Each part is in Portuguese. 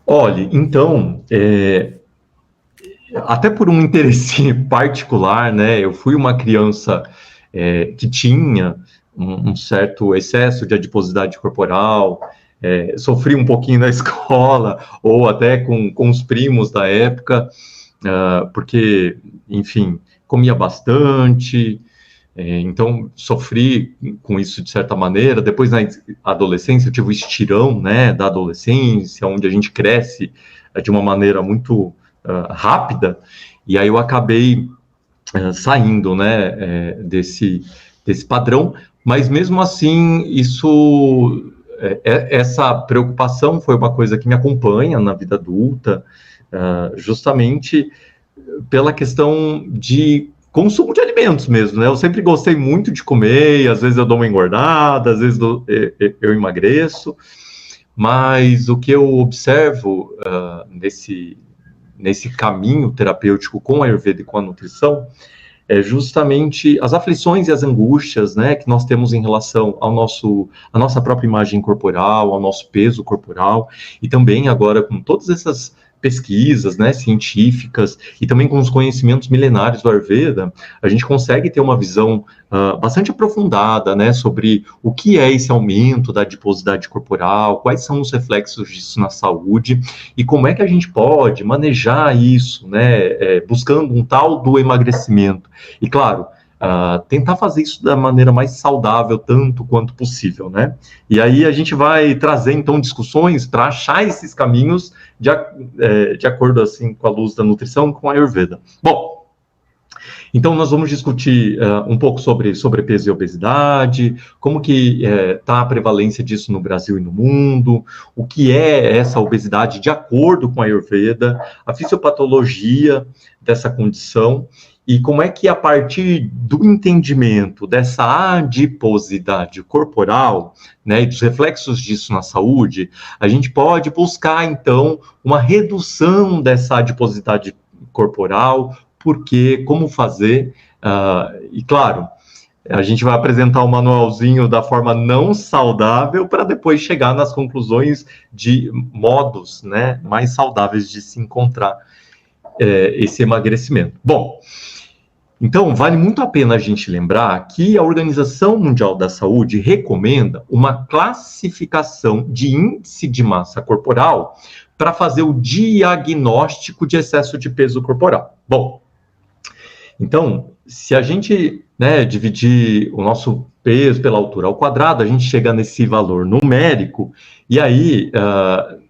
Olha, então, até por um interesse particular, né, eu fui uma criança que tinha um certo excesso de adiposidade corporal, sofri um pouquinho na escola, ou até com os primos da época, porque, enfim, comia bastante, então sofri com isso de certa maneira. Depois, na adolescência, eu tive o estirão, né, da adolescência, onde a gente cresce de uma maneira muito rápida, e aí eu acabei saindo, né, desse padrão, mas mesmo assim, essa preocupação foi uma coisa que me acompanha na vida adulta, justamente pela questão de consumo de alimentos mesmo, né? Eu sempre gostei muito de comer, e às vezes eu dou uma engordada, às vezes eu emagreço, mas o que eu observo nesse caminho terapêutico com a Ayurveda e com a nutrição é justamente as aflições e as angústias, né, que nós temos em relação à nossa própria imagem corporal, ao nosso peso corporal, e também agora com todas essas pesquisas, né, científicas, e também com os conhecimentos milenares do Ayurveda, a gente consegue ter uma visão bastante aprofundada, né, sobre o que é esse aumento da adiposidade corporal, quais são os reflexos disso na saúde, e como é que a gente pode manejar isso, né, buscando um tal do emagrecimento. E claro, tentar fazer isso da maneira mais saudável, tanto quanto possível, né? E aí a gente vai trazer, então, discussões para achar esses caminhos de acordo, assim, com a luz da nutrição, com a Ayurveda. Bom, então nós vamos discutir um pouco sobre sobrepeso e obesidade, como que está a prevalência disso no Brasil e no mundo, o que é essa obesidade de acordo com a Ayurveda, a fisiopatologia dessa condição, e como é que, a partir do entendimento dessa adiposidade corporal, né, e dos reflexos disso na saúde, a gente pode buscar, então, uma redução dessa adiposidade corporal, porque, como fazer, e claro, a gente vai apresentar um manualzinho da forma não saudável para depois chegar nas conclusões de modos, né, mais saudáveis de se encontrar esse emagrecimento. Bom, então, vale muito a pena a gente lembrar que a Organização Mundial da Saúde recomenda uma classificação de índice de massa corporal para fazer o diagnóstico de excesso de peso corporal. Bom, então, se a gente, né, dividir o nosso peso pela altura ao quadrado, a gente chega nesse valor numérico, e aí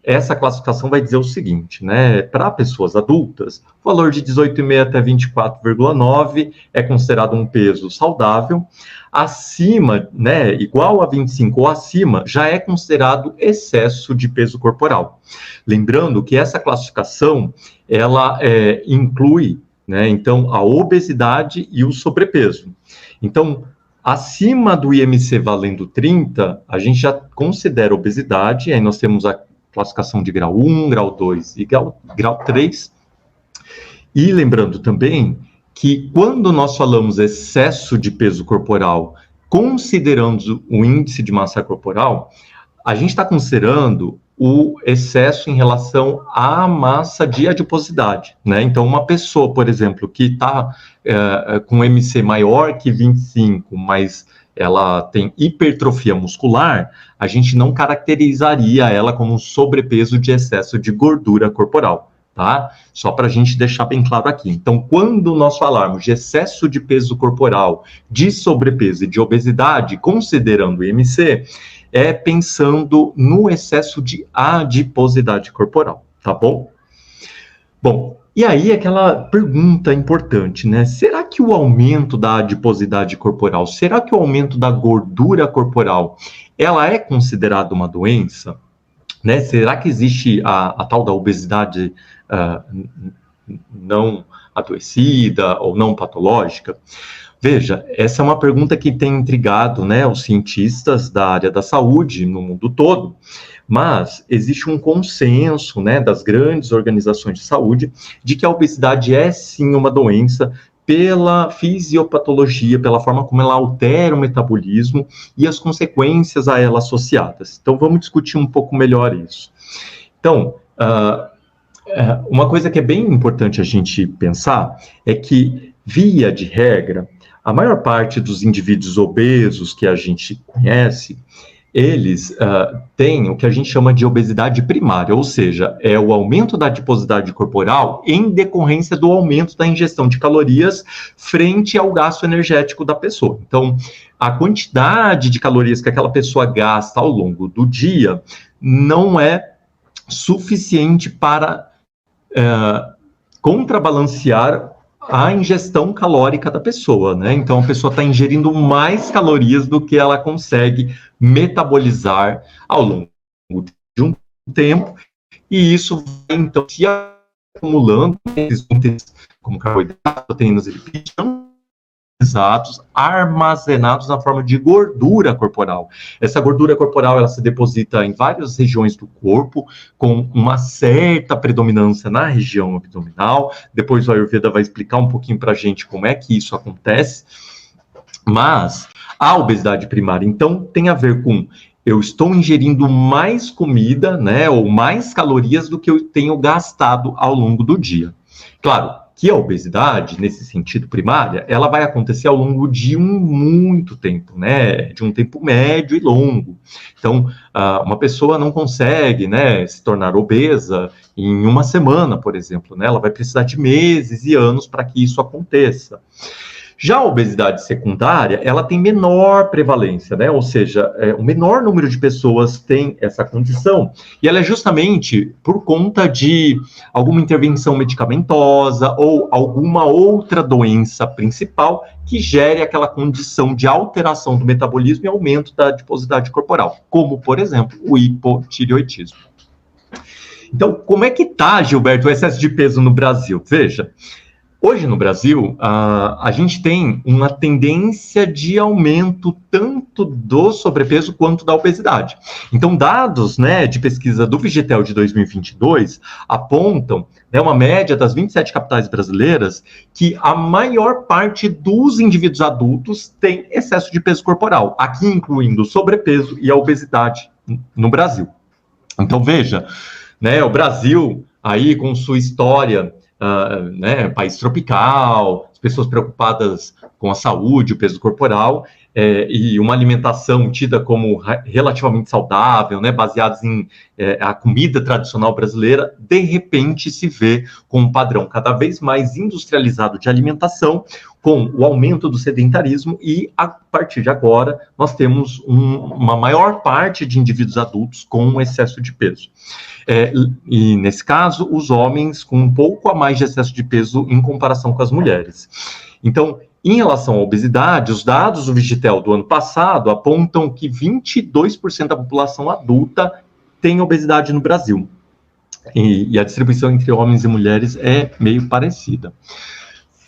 essa classificação vai dizer o seguinte, né, para pessoas adultas, o valor de 18,5 até 24,9 é considerado um peso saudável, acima, né, igual a 25 ou acima, já é considerado excesso de peso corporal. Lembrando que essa classificação, ela inclui, né, então, a obesidade e o sobrepeso. Então, acima do IMC valendo 30, a gente já considera obesidade, aí nós temos a classificação de grau 1, grau 2 e grau 3. E lembrando também que quando nós falamos excesso de peso corporal, considerando o índice de massa corporal, a gente está considerando o excesso em relação à massa de adiposidade, né? Então, uma pessoa, por exemplo, que está com MC maior que 25, mas ela tem hipertrofia muscular, a gente não caracterizaria ela como um sobrepeso de excesso de gordura corporal, tá? Só para a gente deixar bem claro aqui. Então, quando nós falarmos de excesso de peso corporal, de sobrepeso e de obesidade, considerando o IMC, é pensando no excesso de adiposidade corporal, tá bom? Bom, e aí aquela pergunta importante, né? Será que o aumento da adiposidade corporal, será que o aumento da gordura corporal, ela é considerada uma doença? Né? Será que existe a tal da obesidade não adoecida ou não patológica? Veja, essa é uma pergunta que tem intrigado, né, os cientistas da área da saúde no mundo todo, mas existe um consenso, né, das grandes organizações de saúde de que a obesidade é sim uma doença pela fisiopatologia, pela forma como ela altera o metabolismo e as consequências a ela associadas. Então, vamos discutir um pouco melhor isso. Então, Uma coisa que é bem importante a gente pensar é que, via de regra, a maior parte dos indivíduos obesos que a gente conhece, eles têm o que a gente chama de obesidade primária, ou seja, é o aumento da adiposidade corporal em decorrência do aumento da ingestão de calorias frente ao gasto energético da pessoa. Então, a quantidade de calorias que aquela pessoa gasta ao longo do dia não é suficiente para contrabalancear a ingestão calórica da pessoa, né? Então, a pessoa está ingerindo mais calorias do que ela consegue metabolizar ao longo de um tempo, e isso vai, então, se acumulando, esses nutrientes, como carboidratos, proteínas e lipídios, armazenados na forma de gordura corporal. Essa gordura corporal, ela se deposita em várias regiões do corpo, com uma certa predominância na região abdominal. Depois o Ayurveda vai explicar um pouquinho para a gente como é que isso acontece. Mas a obesidade primária, então, tem a ver com eu estou ingerindo mais comida, né, ou mais calorias do que eu tenho gastado ao longo do dia. Claro que a obesidade, nesse sentido primária, ela vai acontecer ao longo de muito tempo, né? De um tempo médio e longo. Então, uma pessoa não consegue, né, se tornar obesa em uma semana, por exemplo, né? Ela vai precisar de meses e anos para que isso aconteça. Já a obesidade secundária, ela tem menor prevalência, né? Ou seja, o menor número de pessoas tem essa condição, e ela é justamente por conta de alguma intervenção medicamentosa ou alguma outra doença principal que gere aquela condição de alteração do metabolismo e aumento da adiposidade corporal, como, por exemplo, o hipotireoidismo. Então, como é que está, Gilberto, o excesso de peso no Brasil? Veja, hoje no Brasil, a gente tem uma tendência de aumento tanto do sobrepeso quanto da obesidade. Então, dados, né, de pesquisa do Vigitel de 2022 apontam, né, uma média das 27 capitais brasileiras que a maior parte dos indivíduos adultos tem excesso de peso corporal, aqui incluindo o sobrepeso e a obesidade no Brasil. Então, veja, né, o Brasil aí com sua história, né, país tropical, as pessoas preocupadas com a saúde, o peso corporal, e uma alimentação tida como relativamente saudável, né, baseados em a comida tradicional brasileira, de repente se vê com um padrão cada vez mais industrializado de alimentação, com o aumento do sedentarismo, e a partir de agora nós temos uma maior parte de indivíduos adultos com excesso de peso. E nesse caso, os homens com um pouco a mais de excesso de peso em comparação com as mulheres. Então, em relação à obesidade, os dados do Vigitel do ano passado apontam que 22% da população adulta tem obesidade no Brasil. E a distribuição entre homens e mulheres é meio parecida.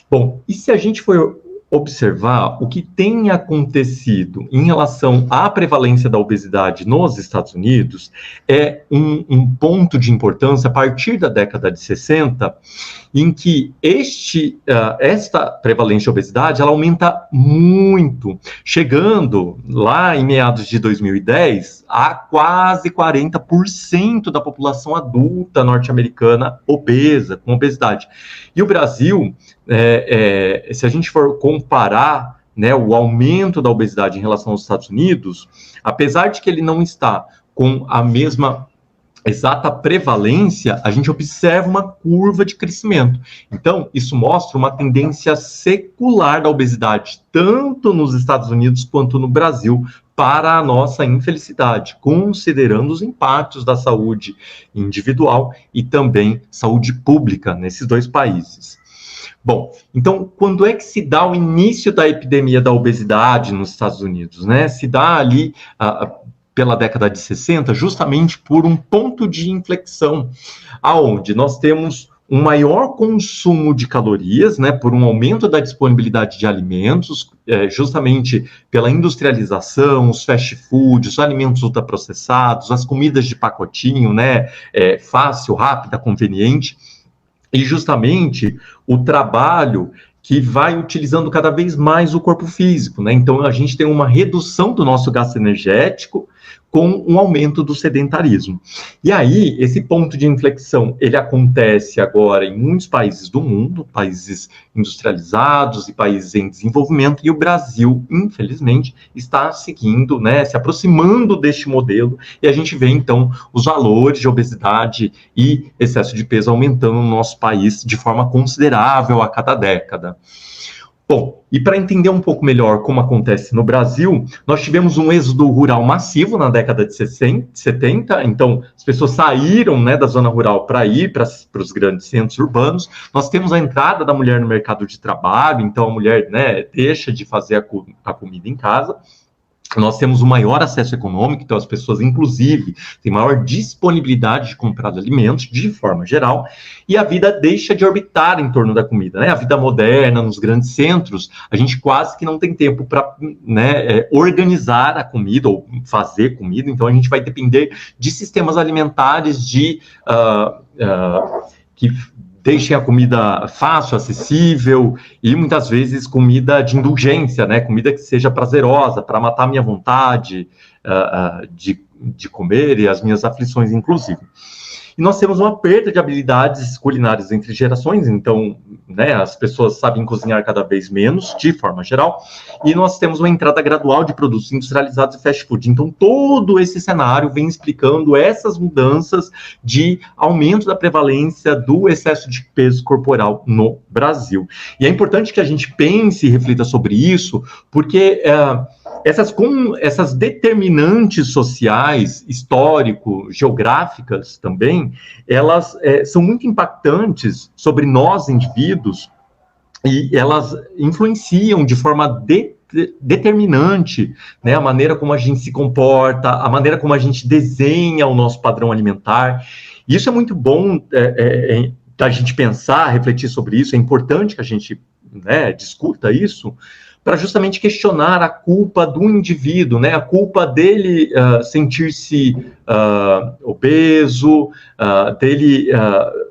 Bom, e se a gente for observar o que tem acontecido em relação à prevalência da obesidade nos Estados Unidos, é um ponto de importância a partir da década de 60, em que esta prevalência de obesidade ela aumenta muito, chegando lá em meados de 2010 a quase 40% da população adulta norte-americana obesa, com obesidade. E o Brasil, se a gente for comparar, né, o aumento da obesidade em relação aos Estados Unidos, apesar de que ele não está com a mesma exata prevalência, a gente observa uma curva de crescimento. Então, isso mostra uma tendência secular da obesidade, tanto nos Estados Unidos quanto no Brasil, para a nossa infelicidade, considerando os impactos da saúde individual e também saúde pública nesses dois países. Bom, então, quando é que se dá o início da epidemia da obesidade nos Estados Unidos, né? Se dá ali pela década de 60, justamente por um ponto de inflexão, aonde nós temos um maior consumo de calorias, né, por um aumento da disponibilidade de alimentos, justamente pela industrialização, os fast foods, os alimentos ultraprocessados, as comidas de pacotinho, né, fácil, rápida, conveniente, e justamente o trabalho que vai utilizando cada vez mais o corpo físico, né? Então, a gente tem uma redução do nosso gasto energético, com um aumento do sedentarismo. E aí, esse ponto de inflexão, ele acontece agora em muitos países do mundo, países industrializados e países em desenvolvimento, e o Brasil, infelizmente, está seguindo, né, se aproximando deste modelo, e a gente vê, então, os valores de obesidade e excesso de peso aumentando no nosso país de forma considerável a cada década. Bom, e para entender um pouco melhor como acontece no Brasil, nós tivemos um êxodo rural massivo na década de 70, então as pessoas saíram, né, da zona rural para ir para os grandes centros urbanos. Nós temos a entrada da mulher no mercado de trabalho, então a mulher, né, deixa de fazer a comida em casa. Nós temos o maior acesso econômico, então as pessoas, inclusive, têm maior disponibilidade de comprar alimentos, de forma geral, e a vida deixa de orbitar em torno da comida, né? A vida moderna, nos grandes centros, a gente quase que não tem tempo para, né, organizar a comida ou fazer comida, então a gente vai depender de sistemas alimentares que deixem a comida fácil, acessível e muitas vezes comida de indulgência, né? Comida que seja prazerosa, para matar a minha vontade de comer e as minhas aflições, inclusive. E nós temos uma perda de habilidades culinárias entre gerações, então, né, as pessoas sabem cozinhar cada vez menos, de forma geral, e nós temos uma entrada gradual de produtos industrializados e fast food. Então, todo esse cenário vem explicando essas mudanças de aumento da prevalência do excesso de peso corporal no Brasil. E é importante que a gente pense e reflita sobre isso, porque essas determinantes sociais, histórico-geográficas também, elas são muito impactantes sobre nós, indivíduos, e elas influenciam de forma determinante, né, a maneira como a gente se comporta, a maneira como a gente desenha o nosso padrão alimentar. E isso é muito bom da gente pensar, refletir sobre isso, é importante que a gente, né, discuta isso, para justamente questionar a culpa do indivíduo, né? A culpa dele sentir-se obeso, dele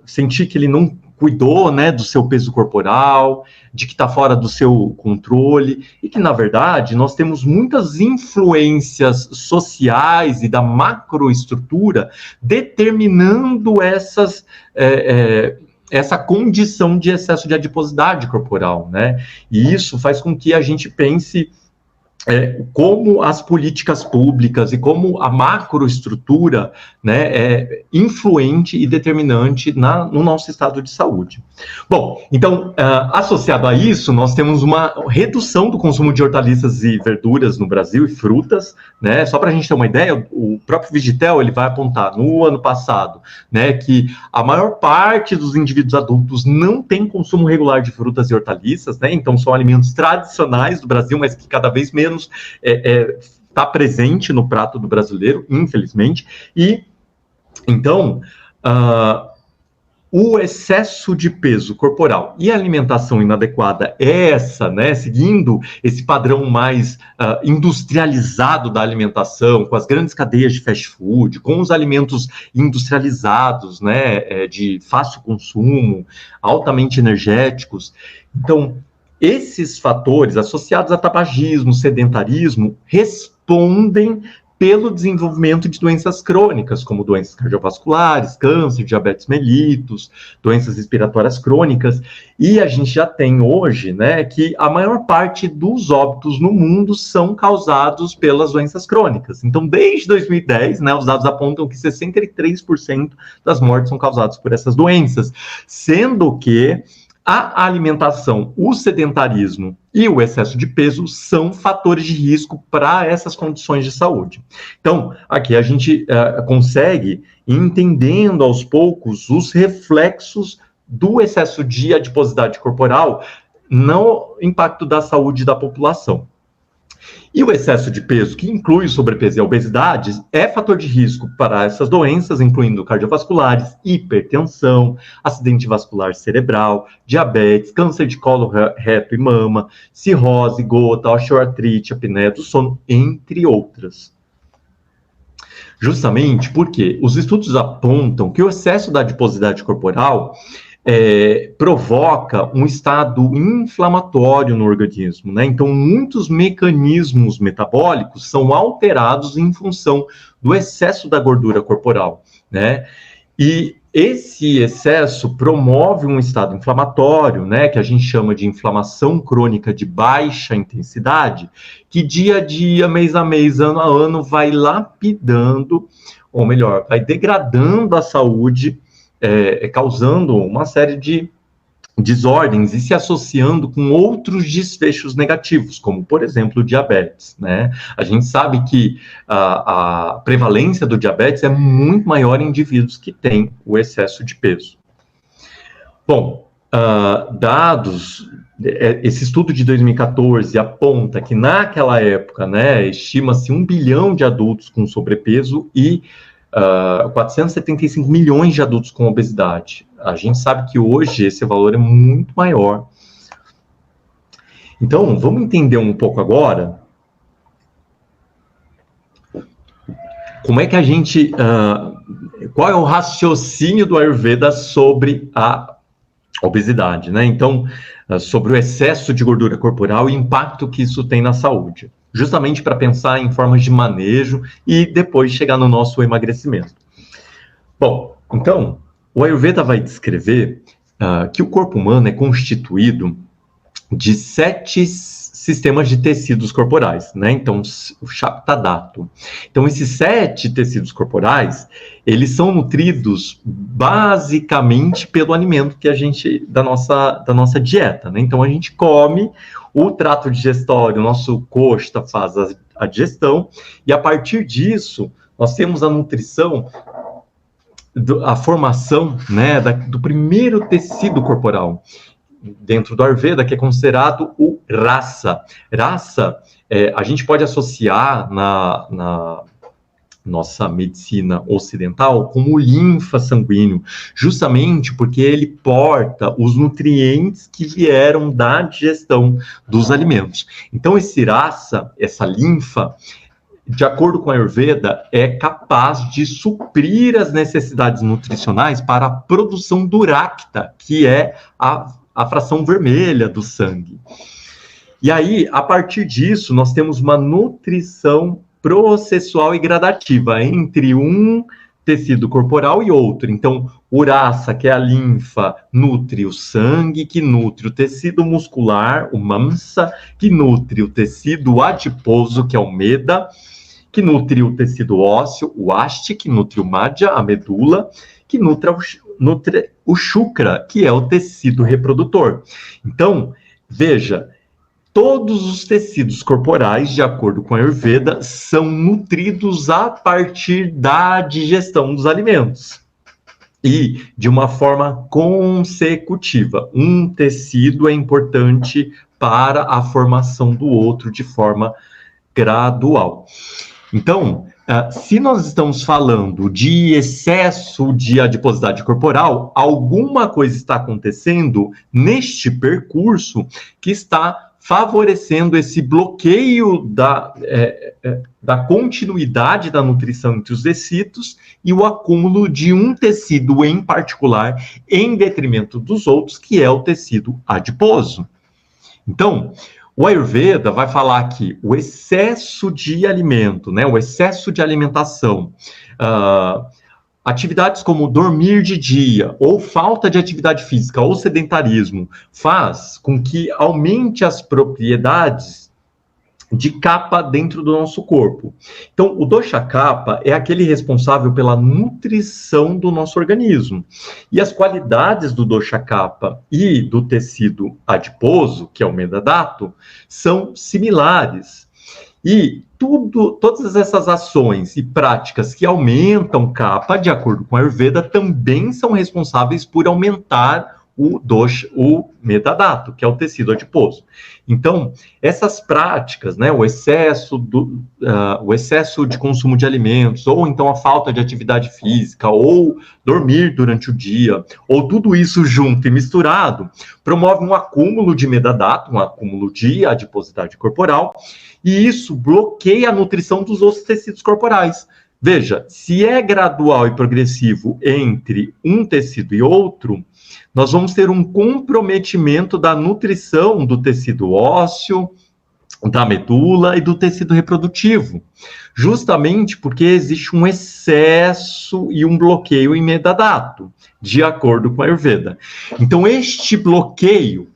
sentir que ele não cuidou, né, do seu peso corporal, de que está fora do seu controle, e que, na verdade, nós temos muitas influências sociais e da macroestrutura determinando essa condição de excesso de adiposidade corporal, né? E isso faz com que a gente pense como as políticas públicas e como a macroestrutura, né, é influente e determinante no nosso estado de saúde. Bom, então, associado a isso, nós temos uma redução do consumo de hortaliças e verduras no Brasil e frutas, né? Só para a gente ter uma ideia, o próprio Vigitel, ele vai apontar no ano passado, né, que a maior parte dos indivíduos adultos não tem consumo regular de frutas e hortaliças, né? Então são alimentos tradicionais do Brasil, mas que cada vez menos está presente no prato do brasileiro, infelizmente, e então o excesso de peso corporal e a alimentação inadequada né, seguindo esse padrão mais industrializado da alimentação, com as grandes cadeias de fast food, com os alimentos industrializados, né, de fácil consumo, altamente energéticos. Então, esses fatores associados a tabagismo, sedentarismo, respondem pelo desenvolvimento de doenças crônicas, como doenças cardiovasculares, câncer, diabetes mellitus, doenças respiratórias crônicas, e a gente já tem hoje, né, que a maior parte dos óbitos no mundo são causados pelas doenças crônicas. Então, desde 2010, né, os dados apontam que 63% das mortes são causadas por essas doenças, sendo que a alimentação, o sedentarismo e o excesso de peso são fatores de risco para essas condições de saúde. Então, aqui a gente consegue, entendendo aos poucos, os reflexos do excesso de adiposidade corporal no impacto da saúde da população. E o excesso de peso, que inclui o sobrepeso e a obesidade, é fator de risco para essas doenças, incluindo cardiovasculares, hipertensão, acidente vascular cerebral, diabetes, câncer de colo, reto e mama, cirrose, gota, osteoartrite, apneia do sono, entre outras. Justamente porque os estudos apontam que o excesso da adiposidade corporal provoca um estado inflamatório no organismo, né? Então, muitos mecanismos metabólicos são alterados em função do excesso da gordura corporal, né? E esse excesso promove um estado inflamatório, né, que a gente chama de inflamação crônica de baixa intensidade, que dia a dia, mês a mês, ano a ano, vai lapidando, ou melhor, vai degradando a saúde, causando uma série de desordens e se associando com outros desfechos negativos, como, por exemplo, o diabetes, né? A gente sabe que a prevalência do diabetes é muito maior em indivíduos que têm o excesso de peso. Bom, dados, esse estudo de 2014 aponta que naquela época, né, estima-se 1 bilhão de adultos com sobrepeso e 475 milhões de adultos com obesidade. A gente sabe que hoje esse valor é muito maior. Então, vamos entender um pouco agora como é que a gente... qual é o raciocínio do Ayurveda sobre a obesidade, né? Então, sobre o excesso de gordura corporal e o impacto que isso tem na saúde. Justamente para pensar em formas de manejo e depois chegar no nosso emagrecimento. Bom, então, o Ayurveda vai descrever que o corpo humano é constituído de 7 sistemas de tecidos corporais, né? Então, o Shaptadhatu. Então, esses 7 tecidos corporais, eles são nutridos basicamente pelo alimento que a gente, da nossa dieta, né? Então, a gente come, o trato digestório, o nosso costa faz a digestão, e a partir disso, nós temos a nutrição, a formação, né, do primeiro tecido corporal, dentro do Ayurveda, que é considerado o Rasa. Rasa, a gente pode associar na nossa medicina ocidental como linfa sanguíneo, justamente porque ele porta os nutrientes que vieram da digestão dos alimentos. Então, esse Rasa, essa linfa, de acordo com a Ayurveda, é capaz de suprir as necessidades nutricionais para a produção do Rakta, que é a fração vermelha do sangue. E aí, a partir disso, nós temos uma nutrição processual e gradativa entre um tecido corporal e outro. Então, o Rasa, que é a linfa, nutre o sangue, que nutre o tecido muscular, o Mamsa, que nutre o tecido adiposo, que é o Meda, que nutre o tecido ósseo, o Asti, que nutre o Madhya, a medula, que nutre o Shukra, que é o tecido reprodutor. Então, veja, todos os tecidos corporais, de acordo com a Ayurveda, são nutridos a partir da digestão dos alimentos. E de uma forma consecutiva. Um tecido é importante para a formação do outro de forma gradual. Então, se nós estamos falando de excesso de adiposidade corporal, alguma coisa está acontecendo neste percurso que está favorecendo esse bloqueio da continuidade da nutrição entre os tecidos e o acúmulo de um tecido em particular em detrimento dos outros, que é o tecido adiposo. Então, o Ayurveda vai falar que o excesso de alimento, né, o excesso de alimentação, atividades como dormir de dia, ou falta de atividade física, ou sedentarismo, faz com que aumente as propriedades de Kapha dentro do nosso corpo. Então, o dosha Kapha é aquele responsável pela nutrição do nosso organismo. E as qualidades do dosha Kapha e do tecido adiposo, que é o Medadato, são similares. E todas essas ações e práticas que aumentam Kapha, de acordo com a Ayurveda, também são responsáveis por aumentar o Medadato, que é o tecido adiposo. Então, essas práticas, né, o excesso de consumo de alimentos, ou então a falta de atividade física, ou dormir durante o dia, ou tudo isso junto e misturado, promove um acúmulo de Medadato, um acúmulo de adiposidade corporal, e isso bloqueia a nutrição dos outros tecidos corporais, Veja, se é gradual e progressivo entre um tecido e outro, nós vamos ter um comprometimento da nutrição do tecido ósseo, da medula e do tecido reprodutivo, justamente porque existe um excesso e um bloqueio em metadato, de acordo com a Ayurveda. Então, este bloqueio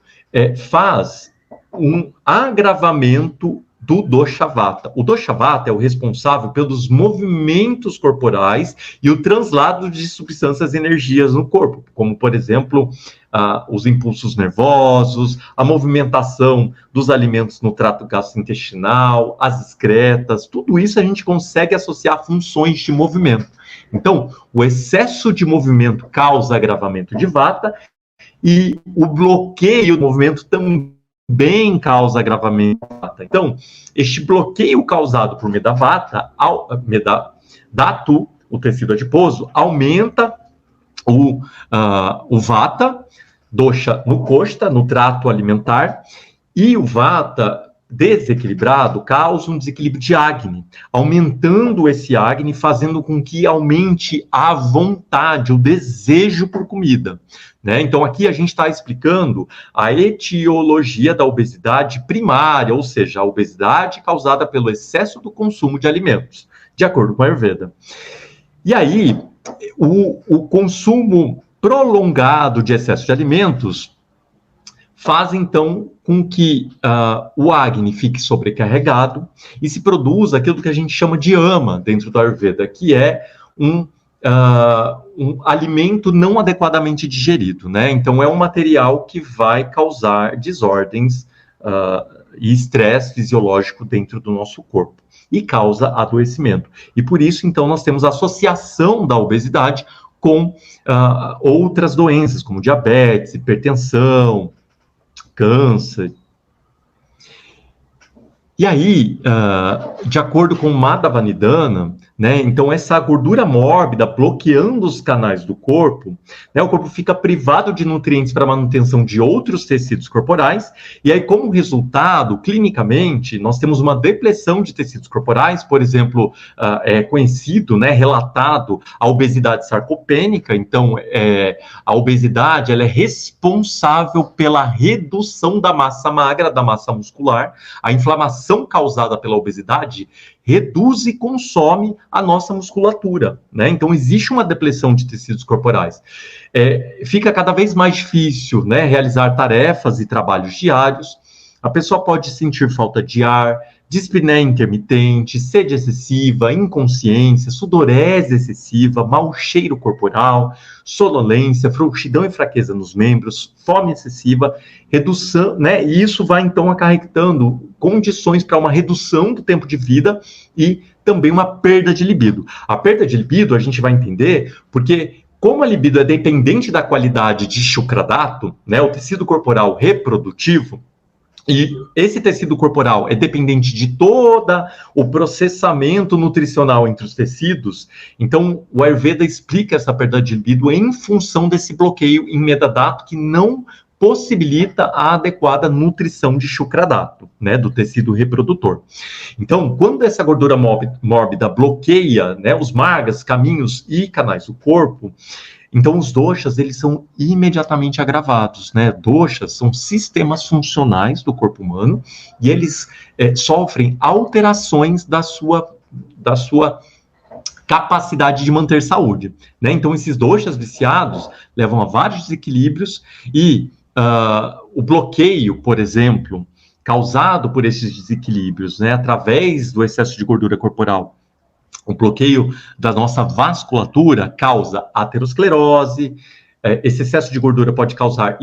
faz um agravamento do dosha vata. O dosha vata é o responsável pelos movimentos corporais e o translado de substâncias e energias no corpo, como, por exemplo, os impulsos nervosos, a movimentação dos alimentos no trato gastrointestinal, as excretas, tudo isso a gente consegue associar a funções de movimento. Então, o excesso de movimento causa agravamento de vata e o bloqueio do movimento também causa agravamento de vata. Então, este bloqueio causado por medavata, medadatu, o tecido adiposo, aumenta o vata, dosha no koshta, no trato alimentar, e o vata desequilibrado causa um desequilíbrio de Agni, aumentando esse Agni, fazendo com que aumente a vontade, o desejo por comida, né? Então aqui a gente está explicando a etiologia da obesidade primária, ou seja, a obesidade causada pelo excesso do consumo de alimentos, de acordo com a Ayurveda. E aí, o consumo prolongado de excesso de alimentos faz, então, com que o Agni fique sobrecarregado e se produza aquilo que a gente chama de ama dentro do Ayurveda, que é um alimento não adequadamente digerido, né? Então, é um material que vai causar desordens e estresse fisiológico dentro do nosso corpo e causa adoecimento. E por isso, então, nós temos a associação da obesidade com outras doenças, como diabetes, hipertensão, câncer. E aí, de acordo com Madhava Nidana, né, então essa gordura mórbida bloqueando os canais do corpo, né, o corpo fica privado de nutrientes para manutenção de outros tecidos corporais, e aí como resultado, clinicamente, nós temos uma depressão de tecidos corporais, por exemplo, é conhecido, né, relatado a obesidade sarcopênica, então a obesidade ela é responsável pela redução da massa magra, da massa muscular, a inflamação causada pela obesidade reduz e consome a nossa musculatura, né? Então, existe uma depressão de tecidos corporais. Fica cada vez mais difícil, né, realizar tarefas e trabalhos diários. A pessoa pode sentir falta de ar, dispneia intermitente, sede excessiva, inconsciência, sudorese excessiva, mau cheiro corporal, sonolência, frouxidão e fraqueza nos membros, fome excessiva, redução, né? E isso vai, então, acarretando condições para uma redução do tempo de vida e também uma perda de libido. A perda de libido a gente vai entender porque como a libido é dependente da qualidade de Shukradato, né, o tecido corporal reprodutivo, e esse tecido corporal é dependente de todo o processamento nutricional entre os tecidos, então o Ayurveda explica essa perda de libido em função desse bloqueio em Medadato que não possibilita a adequada nutrição de Shukradato, né, do tecido reprodutor. Então, quando essa gordura mórbida bloqueia, né, os margas, caminhos e canais do corpo, então os doshas, eles são imediatamente agravados, né? Doshas são sistemas funcionais do corpo humano e eles sofrem alterações da sua capacidade de manter saúde, né? Então esses doshas viciados levam a vários desequilíbrios e o bloqueio, por exemplo, causado por esses desequilíbrios, né, através do excesso de gordura corporal, o bloqueio da nossa vasculatura causa aterosclerose, esse excesso de gordura pode causar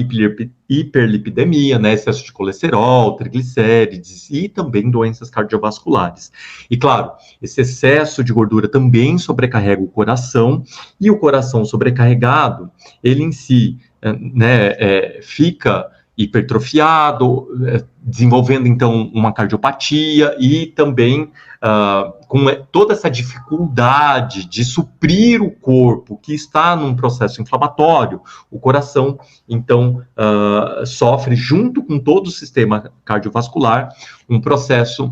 hiperlipidemia, né, excesso de colesterol, triglicérides e também doenças cardiovasculares. E claro, esse excesso de gordura também sobrecarrega o coração, e o coração sobrecarregado, ele em si, né, fica hipertrofiado, desenvolvendo então uma cardiopatia e também com toda essa dificuldade de suprir o corpo que está num processo inflamatório, o coração então sofre junto com todo o sistema cardiovascular um processo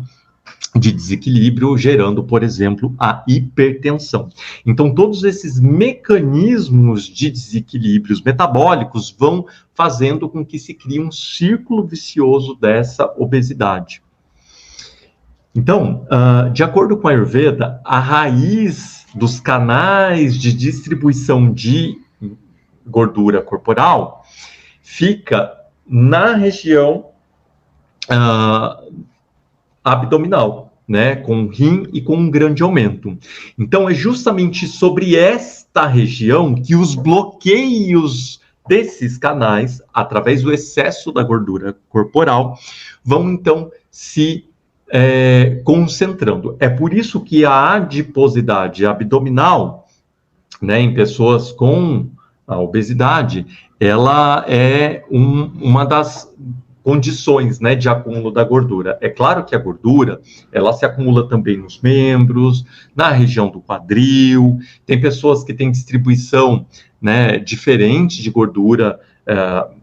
de desequilíbrio, gerando, por exemplo, a hipertensão. Então, todos esses mecanismos de desequilíbrios metabólicos vão fazendo com que se crie um círculo vicioso dessa obesidade. Então, de acordo com a Ayurveda, a raiz dos canais de distribuição de gordura corporal fica na região abdominal, né, com rim e com um grande aumento. Então, é justamente sobre esta região que os bloqueios desses canais, através do excesso da gordura corporal, vão então se concentrando. É por isso que a adiposidade abdominal, né, em pessoas com a obesidade, ela é uma das condições, né, de acúmulo da gordura. É claro que a gordura, ela se acumula também nos membros, na região do quadril. Tem pessoas que têm distribuição, né, diferente de gordura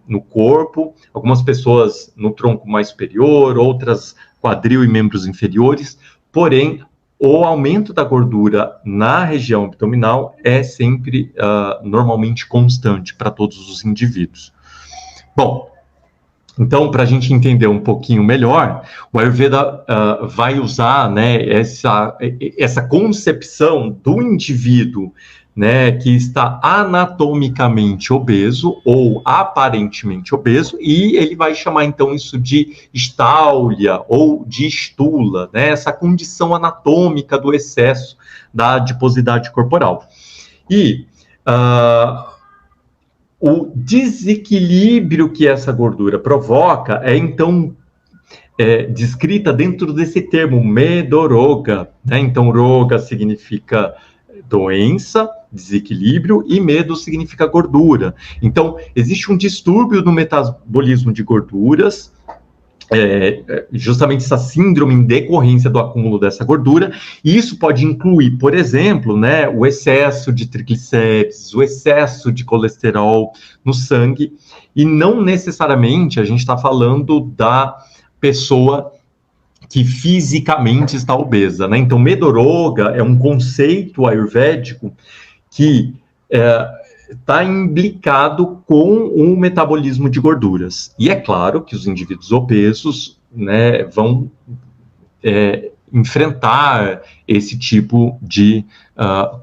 no corpo. Algumas pessoas no tronco mais superior, outras quadril e membros inferiores. Porém, o aumento da gordura na região abdominal é sempre normalmente constante para todos os indivíduos. Bom, então, para a gente entender um pouquinho melhor, o Ayurveda vai usar, né, essa concepção do indivíduo, né, que está anatomicamente obeso ou aparentemente obeso, e ele vai chamar então isso de estáulia ou de estula, né, essa condição anatômica do excesso da adiposidade corporal. E o desequilíbrio que essa gordura provoca é, então, descrita dentro desse termo, medoroga, né? Então, roga significa doença, desequilíbrio, e medo significa gordura. Então, existe um distúrbio no metabolismo de gorduras, justamente essa síndrome em decorrência do acúmulo dessa gordura, e isso pode incluir, por exemplo, né, o excesso de triglicérides, o excesso de colesterol no sangue, e não necessariamente a gente está falando da pessoa que fisicamente está obesa, né? Então, medoroga é um conceito ayurvédico que está implicado com o metabolismo de gorduras. E é claro que os indivíduos obesos, né, vão enfrentar esse tipo de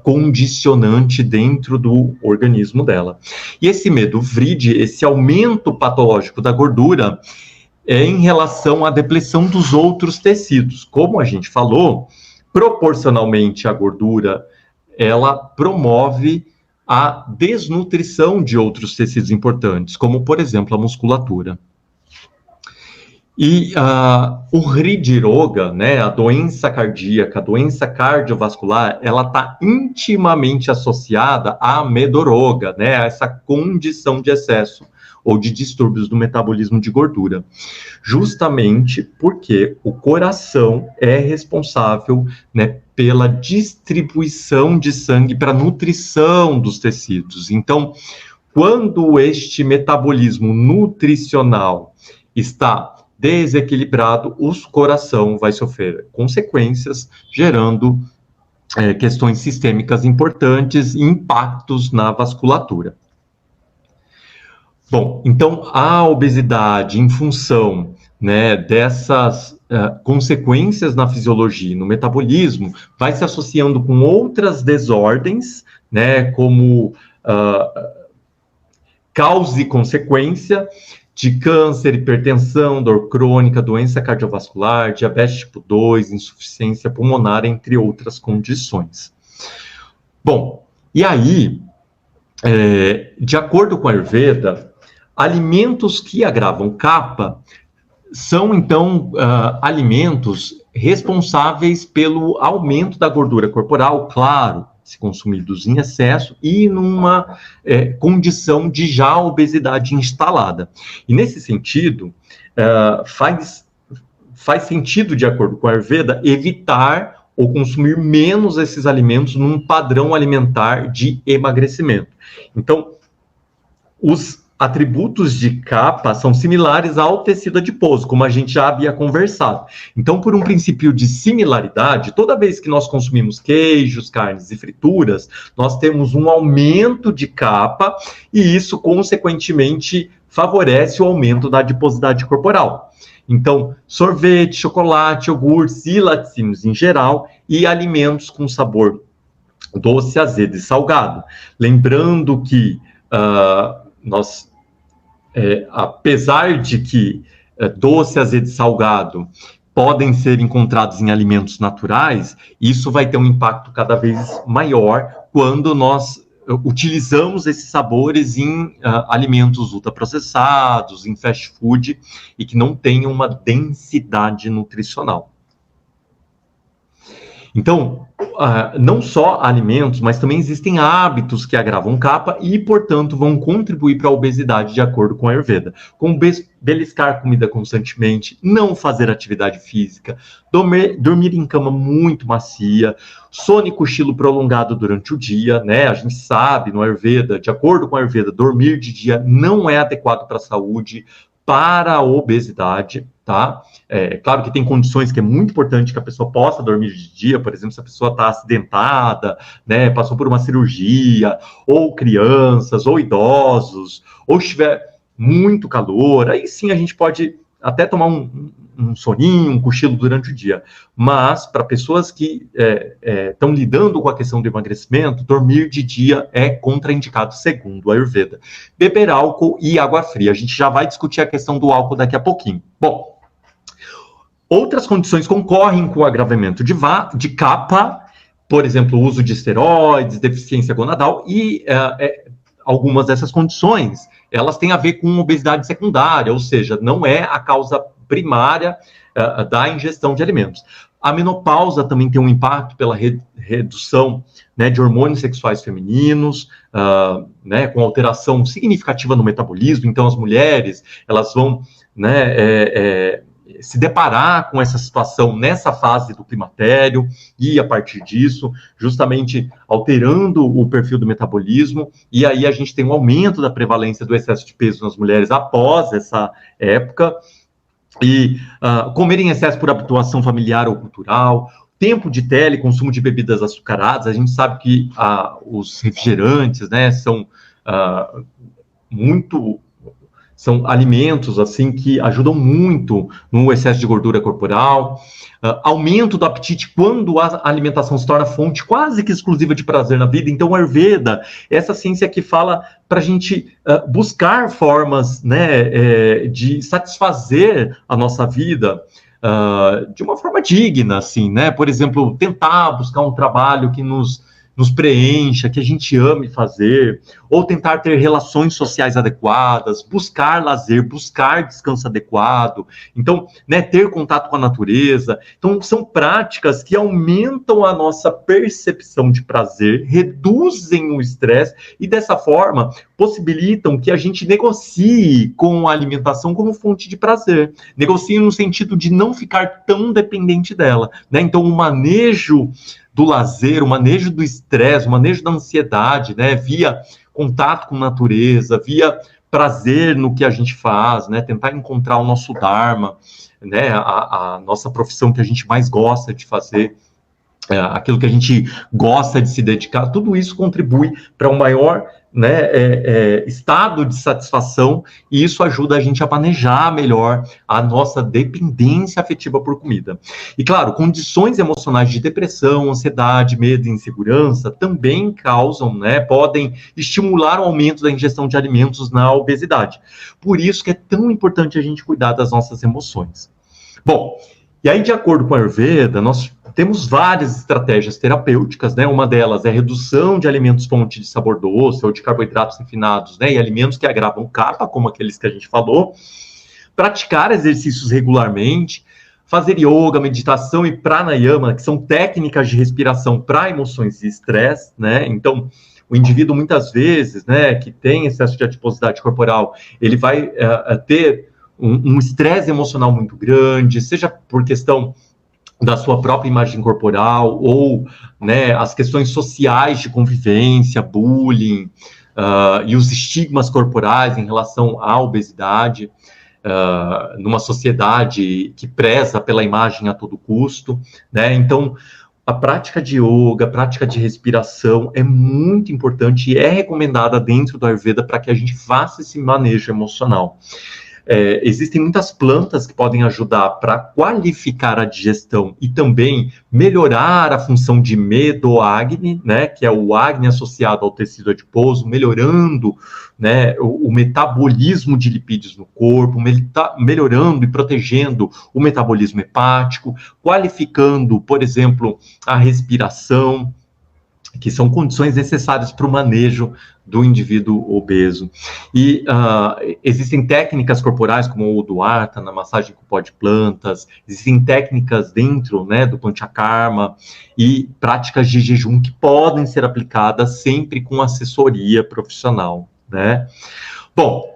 condicionante dentro do organismo dela. E esse medo vride, esse aumento patológico da gordura, é em relação à depressão dos outros tecidos. Como a gente falou, proporcionalmente à gordura, ela promove a desnutrição de outros tecidos importantes, como, por exemplo, a musculatura. E o hridiroga, né, a doença cardíaca, a doença cardiovascular, ela está intimamente associada à medoroga, né, a essa condição de excesso ou de distúrbios do metabolismo de gordura, justamente porque o coração é responsável, né, pela distribuição de sangue para a nutrição dos tecidos. Então, quando este metabolismo nutricional está desequilibrado, o coração vai sofrer consequências, gerando questões sistêmicas importantes e impactos na vasculatura. Bom, então a obesidade, em função, né, dessas consequências na fisiologia e no metabolismo, vai se associando com outras desordens, né, como causa e consequência de câncer, hipertensão, dor crônica, doença cardiovascular, diabetes tipo 2, insuficiência pulmonar, entre outras condições. Bom, e aí, de acordo com a Ayurveda, alimentos que agravam kapha são, então, alimentos responsáveis pelo aumento da gordura corporal, claro, se consumidos em excesso e numa condição de já obesidade instalada. E, nesse sentido, faz sentido, de acordo com a Ayurveda, evitar ou consumir menos esses alimentos num padrão alimentar de emagrecimento. Então, os atributos de capa são similares ao tecido adiposo, como a gente já havia conversado. Então, por um princípio de similaridade, toda vez que nós consumimos queijos, carnes e frituras, nós temos um aumento de capa e isso, consequentemente, favorece o aumento da adiposidade corporal. Então, sorvete, chocolate, iogurtes e laticínios em geral e alimentos com sabor doce, azedo e salgado. Lembrando que apesar de que doce, azedo e salgado podem ser encontrados em alimentos naturais, isso vai ter um impacto cada vez maior quando nós utilizamos esses sabores em alimentos ultraprocessados, em fast food, e que não tenham uma densidade nutricional. Então, não só alimentos, mas também existem hábitos que agravam capa e, portanto, vão contribuir para a obesidade de acordo com a Ayurveda. Como beliscar comida constantemente, não fazer atividade física, dormir em cama muito macia, sono e cochilo prolongado durante o dia, né? A gente sabe no Ayurveda, de acordo com a Ayurveda, dormir de dia não é adequado para a saúde, para a obesidade, tá? Claro que tem condições que é muito importante que a pessoa possa dormir de dia, por exemplo, se a pessoa está acidentada, né, passou por uma cirurgia, ou crianças, ou idosos, ou estiver muito calor, aí sim a gente pode até tomar um soninho, um cochilo durante o dia. Mas, para pessoas que estão lidando com a questão do emagrecimento, dormir de dia é contraindicado, segundo a Ayurveda. Beber álcool e água fria. A gente já vai discutir a questão do álcool daqui a pouquinho. Bom, outras condições concorrem com o agravamento de capa, por exemplo, o uso de esteroides, deficiência gonadal, e algumas dessas condições, elas têm a ver com obesidade secundária, ou seja, não é a causa primária da ingestão de alimentos. A menopausa também tem um impacto pela redução, né, de hormônios sexuais femininos, né, com alteração significativa no metabolismo. Então, as mulheres, elas vão, né, se deparar com essa situação nessa fase do climatério e, a partir disso, justamente alterando o perfil do metabolismo, e aí a gente tem um aumento da prevalência do excesso de peso nas mulheres após essa época, e comer em excesso por habituação familiar ou cultural, tempo de tela e consumo de bebidas açucaradas. A gente sabe que os refrigerantes, né, são alimentos assim que ajudam muito no excesso de gordura corporal, aumento do apetite quando a alimentação se torna fonte quase que exclusiva de prazer na vida. Então, a Ayurveda, essa ciência que fala para a gente buscar formas, né, de satisfazer a nossa vida de uma forma digna, assim, né? Por exemplo, tentar buscar um trabalho que nos preencha, que a gente ame fazer, ou tentar ter relações sociais adequadas, buscar lazer, buscar descanso adequado, então, né, ter contato com a natureza. Então, são práticas que aumentam a nossa percepção de prazer, reduzem o estresse e, dessa forma, possibilitam que a gente negocie com a alimentação como fonte de prazer. Negocie no sentido de não ficar tão dependente dela, né? Então, o manejo do lazer, o manejo do estresse, o manejo da ansiedade, né, via contato com a natureza, via prazer no que a gente faz, né, tentar encontrar o nosso dharma, né, a nossa profissão que a gente mais gosta de fazer, aquilo que a gente gosta de se dedicar, tudo isso contribui para um maior, né, estado de satisfação, e isso ajuda a gente a manejar melhor a nossa dependência afetiva por comida. E, claro, condições emocionais de depressão, ansiedade, medo e insegurança também causam, né, podem estimular o aumento da ingestão de alimentos na obesidade. Por isso que é tão importante a gente cuidar das nossas emoções. Bom, e aí, de acordo com a Ayurveda, nós temos várias estratégias terapêuticas, né? Uma delas é a redução de alimentos fonte de sabor doce ou de carboidratos refinados, né? E alimentos que agravam capa, como aqueles que a gente falou. Praticar exercícios regularmente, fazer yoga, meditação e pranayama, que são técnicas de respiração para emoções e estresse, né? Então, o indivíduo, muitas vezes, né, que tem excesso de adiposidade corporal, ele vai ter um estresse emocional muito grande, seja por questão da sua própria imagem corporal, ou, né, as questões sociais de convivência, bullying, e os estigmas corporais em relação à obesidade, numa sociedade que preza pela imagem a todo custo, né? Então, a prática de yoga, a prática de respiração é muito importante e é recomendada dentro do Ayurveda para que a gente faça esse manejo emocional. Existem muitas plantas que podem ajudar para qualificar a digestão e também melhorar a função de Medo-Agni, né, que é o Agni associado ao tecido adiposo, melhorando, né, o metabolismo de lipídios no corpo, melhorando e protegendo o metabolismo hepático, qualificando, por exemplo, a respiração, que são condições necessárias para o manejo do indivíduo obeso. E existem técnicas corporais, como o do Artha, na massagem com pó de plantas, existem técnicas dentro, né, do Panchakarma e práticas de jejum que podem ser aplicadas sempre com assessoria profissional, né? Bom,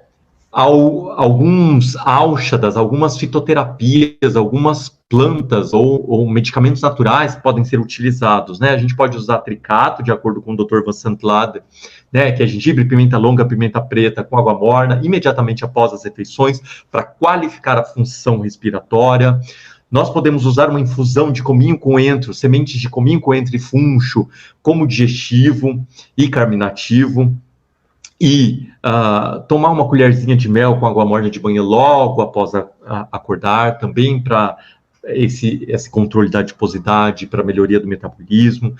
alguns auxadas, algumas fitoterapias, algumas plantas ou medicamentos naturais podem ser utilizados, né? A gente pode usar tricato, de acordo com o Dr. Vasant Lad, né, que é gengibre, pimenta longa, pimenta preta com água morna, imediatamente após as refeições, para qualificar a função respiratória. Nós podemos usar uma infusão de cominho coentro, sementes de cominho coentro e funcho, como digestivo e carminativo. E tomar uma colherzinha de mel com água morna de banho logo após acordar, também para esse controle da adiposidade, para melhoria do metabolismo.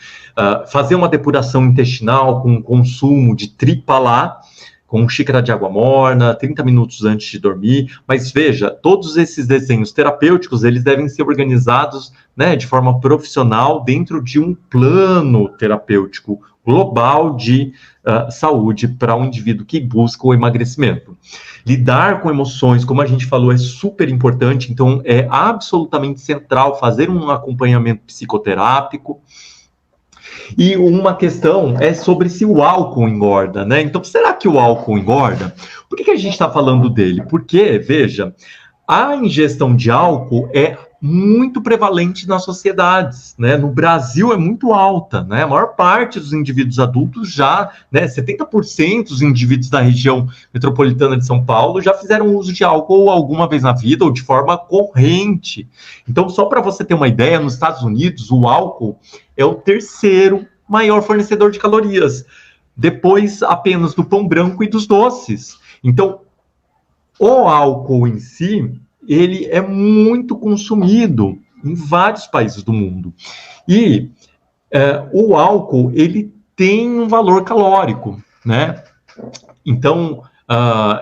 Fazer uma depuração intestinal com consumo de tripalá, com uma xícara de água morna, 30 minutos antes de dormir. Mas veja, todos esses desenhos terapêuticos, eles devem ser organizados, né, de forma profissional dentro de um plano terapêutico global de saúde para um indivíduo que busca o emagrecimento. Lidar com emoções, como a gente falou, é super importante, então é absolutamente central fazer um acompanhamento psicoterápico. E uma questão é sobre se o álcool engorda, né? Então, será que o álcool engorda? Por que a gente está falando dele? Porque, veja, a ingestão de álcool é muito prevalente nas sociedades, né? No Brasil é muito alta, né? A maior parte dos indivíduos adultos já, né, 70% dos indivíduos da região metropolitana de São Paulo já fizeram uso de álcool alguma vez na vida ou de forma corrente. Então, só para você ter uma ideia, nos Estados Unidos, o álcool é o terceiro maior fornecedor de calorias, depois apenas do pão branco e dos doces. Então, o álcool em si, ele é muito consumido em vários países do mundo. E o álcool, ele tem um valor calórico, né? Então,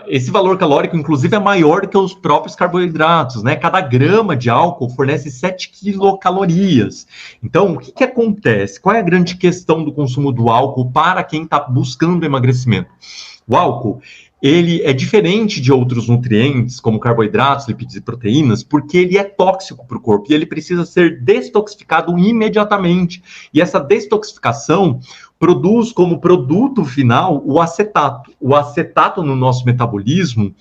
esse valor calórico, inclusive, é maior que os próprios carboidratos, né? Cada grama de álcool fornece 7 quilocalorias. Então, o que acontece? Qual é a grande questão do consumo do álcool para quem está buscando emagrecimento? O álcool, ele é diferente de outros nutrientes, como carboidratos, lipídios e proteínas, porque ele é tóxico para o corpo e ele precisa ser destoxificado imediatamente. E essa destoxificação produz como produto final o acetato. O acetato no nosso metabolismo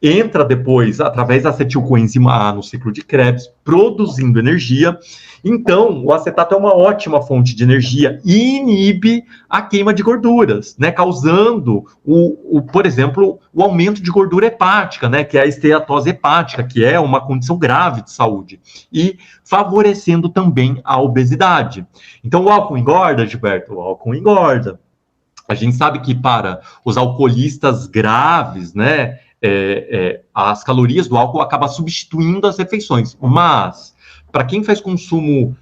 entra depois, através da acetilcoenzima A no ciclo de Krebs, produzindo energia. Então, o acetato é uma ótima fonte de energia e inibe a queima de gorduras, né, causando, por exemplo, o aumento de gordura hepática, né, que é a esteatose hepática, que é uma condição grave de saúde, e favorecendo também a obesidade. Então, o álcool engorda, Gilberto? O álcool engorda. A gente sabe que para os alcoolistas graves, né, as calorias do álcool acabam substituindo as refeições, mas para quem faz consumo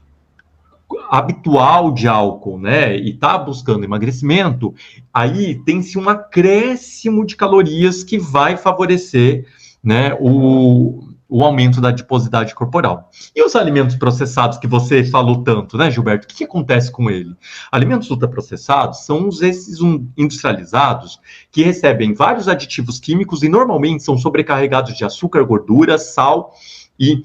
habitual de álcool, né, e está buscando emagrecimento, aí tem-se um acréscimo de calorias que vai favorecer, né, o aumento da adiposidade corporal. E os alimentos processados que você falou tanto, né, Gilberto? O que acontece com ele? Alimentos ultraprocessados são esses industrializados que recebem vários aditivos químicos e normalmente são sobrecarregados de açúcar, gordura, sal e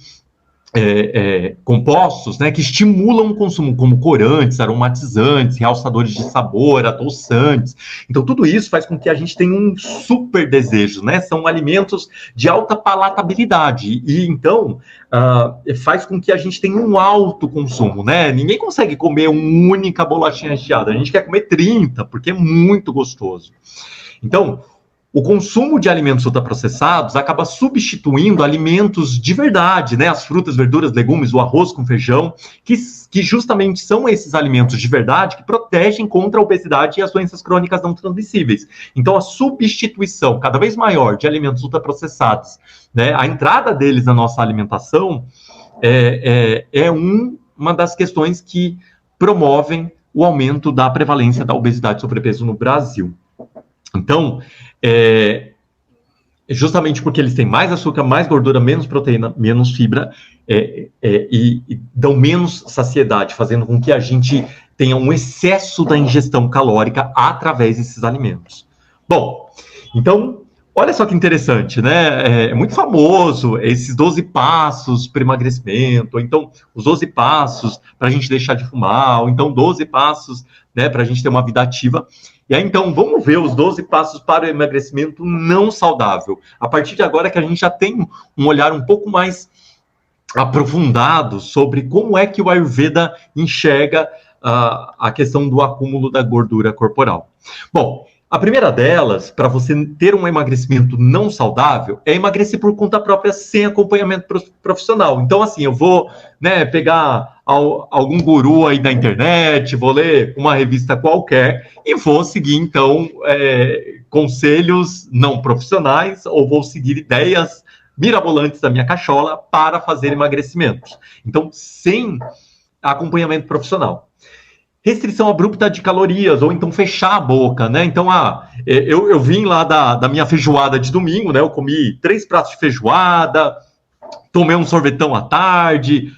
compostos, né, que estimulam o consumo, como corantes, aromatizantes, realçadores de sabor, adoçantes. Então, tudo isso faz com que a gente tenha um super desejo, né? São alimentos de alta palatabilidade. E, então, faz com que a gente tenha um alto consumo, né? Ninguém consegue comer uma única bolachinha recheada. A gente quer comer 30, porque é muito gostoso. Então, o consumo de alimentos ultraprocessados acaba substituindo alimentos de verdade, né? As frutas, verduras, legumes, o arroz com feijão, que justamente são esses alimentos de verdade que protegem contra a obesidade e as doenças crônicas não transmissíveis. Então, a substituição cada vez maior de alimentos ultraprocessados, né? A entrada deles na nossa alimentação uma das questões que promovem o aumento da prevalência da obesidade e sobrepeso no Brasil. Então, justamente porque eles têm mais açúcar, mais gordura, menos proteína, menos fibra, e dão menos saciedade, fazendo com que a gente tenha um excesso da ingestão calórica através desses alimentos. Bom, então, olha só que interessante, né? É muito famoso esses 12 passos para emagrecimento, ou então os 12 passos para a gente deixar de fumar, ou então 12 passos, né, para a gente ter uma vida ativa. E aí, então, vamos ver os 12 passos para o emagrecimento não saudável. A partir de agora que a gente já tem um olhar um pouco mais aprofundado sobre como é que o Ayurveda enxerga a questão do acúmulo da gordura corporal. Bom, a primeira delas, para você ter um emagrecimento não saudável, é emagrecer por conta própria sem acompanhamento profissional. Então, assim, eu vou, né, pegar algum guru aí da internet, vou ler uma revista qualquer e vou seguir, então, conselhos não profissionais ou vou seguir ideias mirabolantes da minha cachola para fazer emagrecimentos. Então, sem acompanhamento profissional. Restrição abrupta de calorias, ou então fechar a boca, né? Então, eu vim lá da minha feijoada de domingo, né? Eu comi 3 pratos de feijoada, tomei um sorvetão à tarde,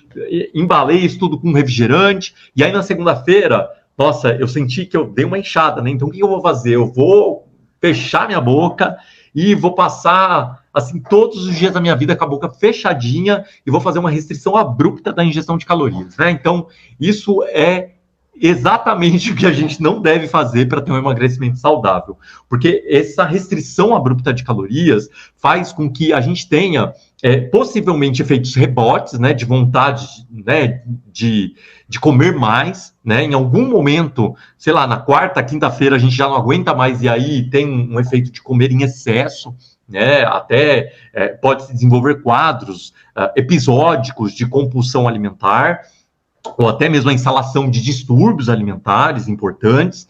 embalei isso tudo com refrigerante, e aí na segunda-feira, nossa, eu senti que eu dei uma inchada, né? Então, o que eu vou fazer? Eu vou fechar minha boca e vou passar, assim, todos os dias da minha vida com a boca fechadinha e vou fazer uma restrição abrupta da ingestão de calorias, né? Então, isso é exatamente o que a gente não deve fazer para ter um emagrecimento saudável, porque essa restrição abrupta de calorias faz com que a gente tenha possivelmente efeitos rebotes, né, de vontade, né, de comer mais, né, em algum momento, sei lá, na quarta, quinta-feira a gente já não aguenta mais e aí tem um efeito de comer em excesso, né, até pode se desenvolver quadros episódicos de compulsão alimentar, ou até mesmo a instalação de distúrbios alimentares importantes,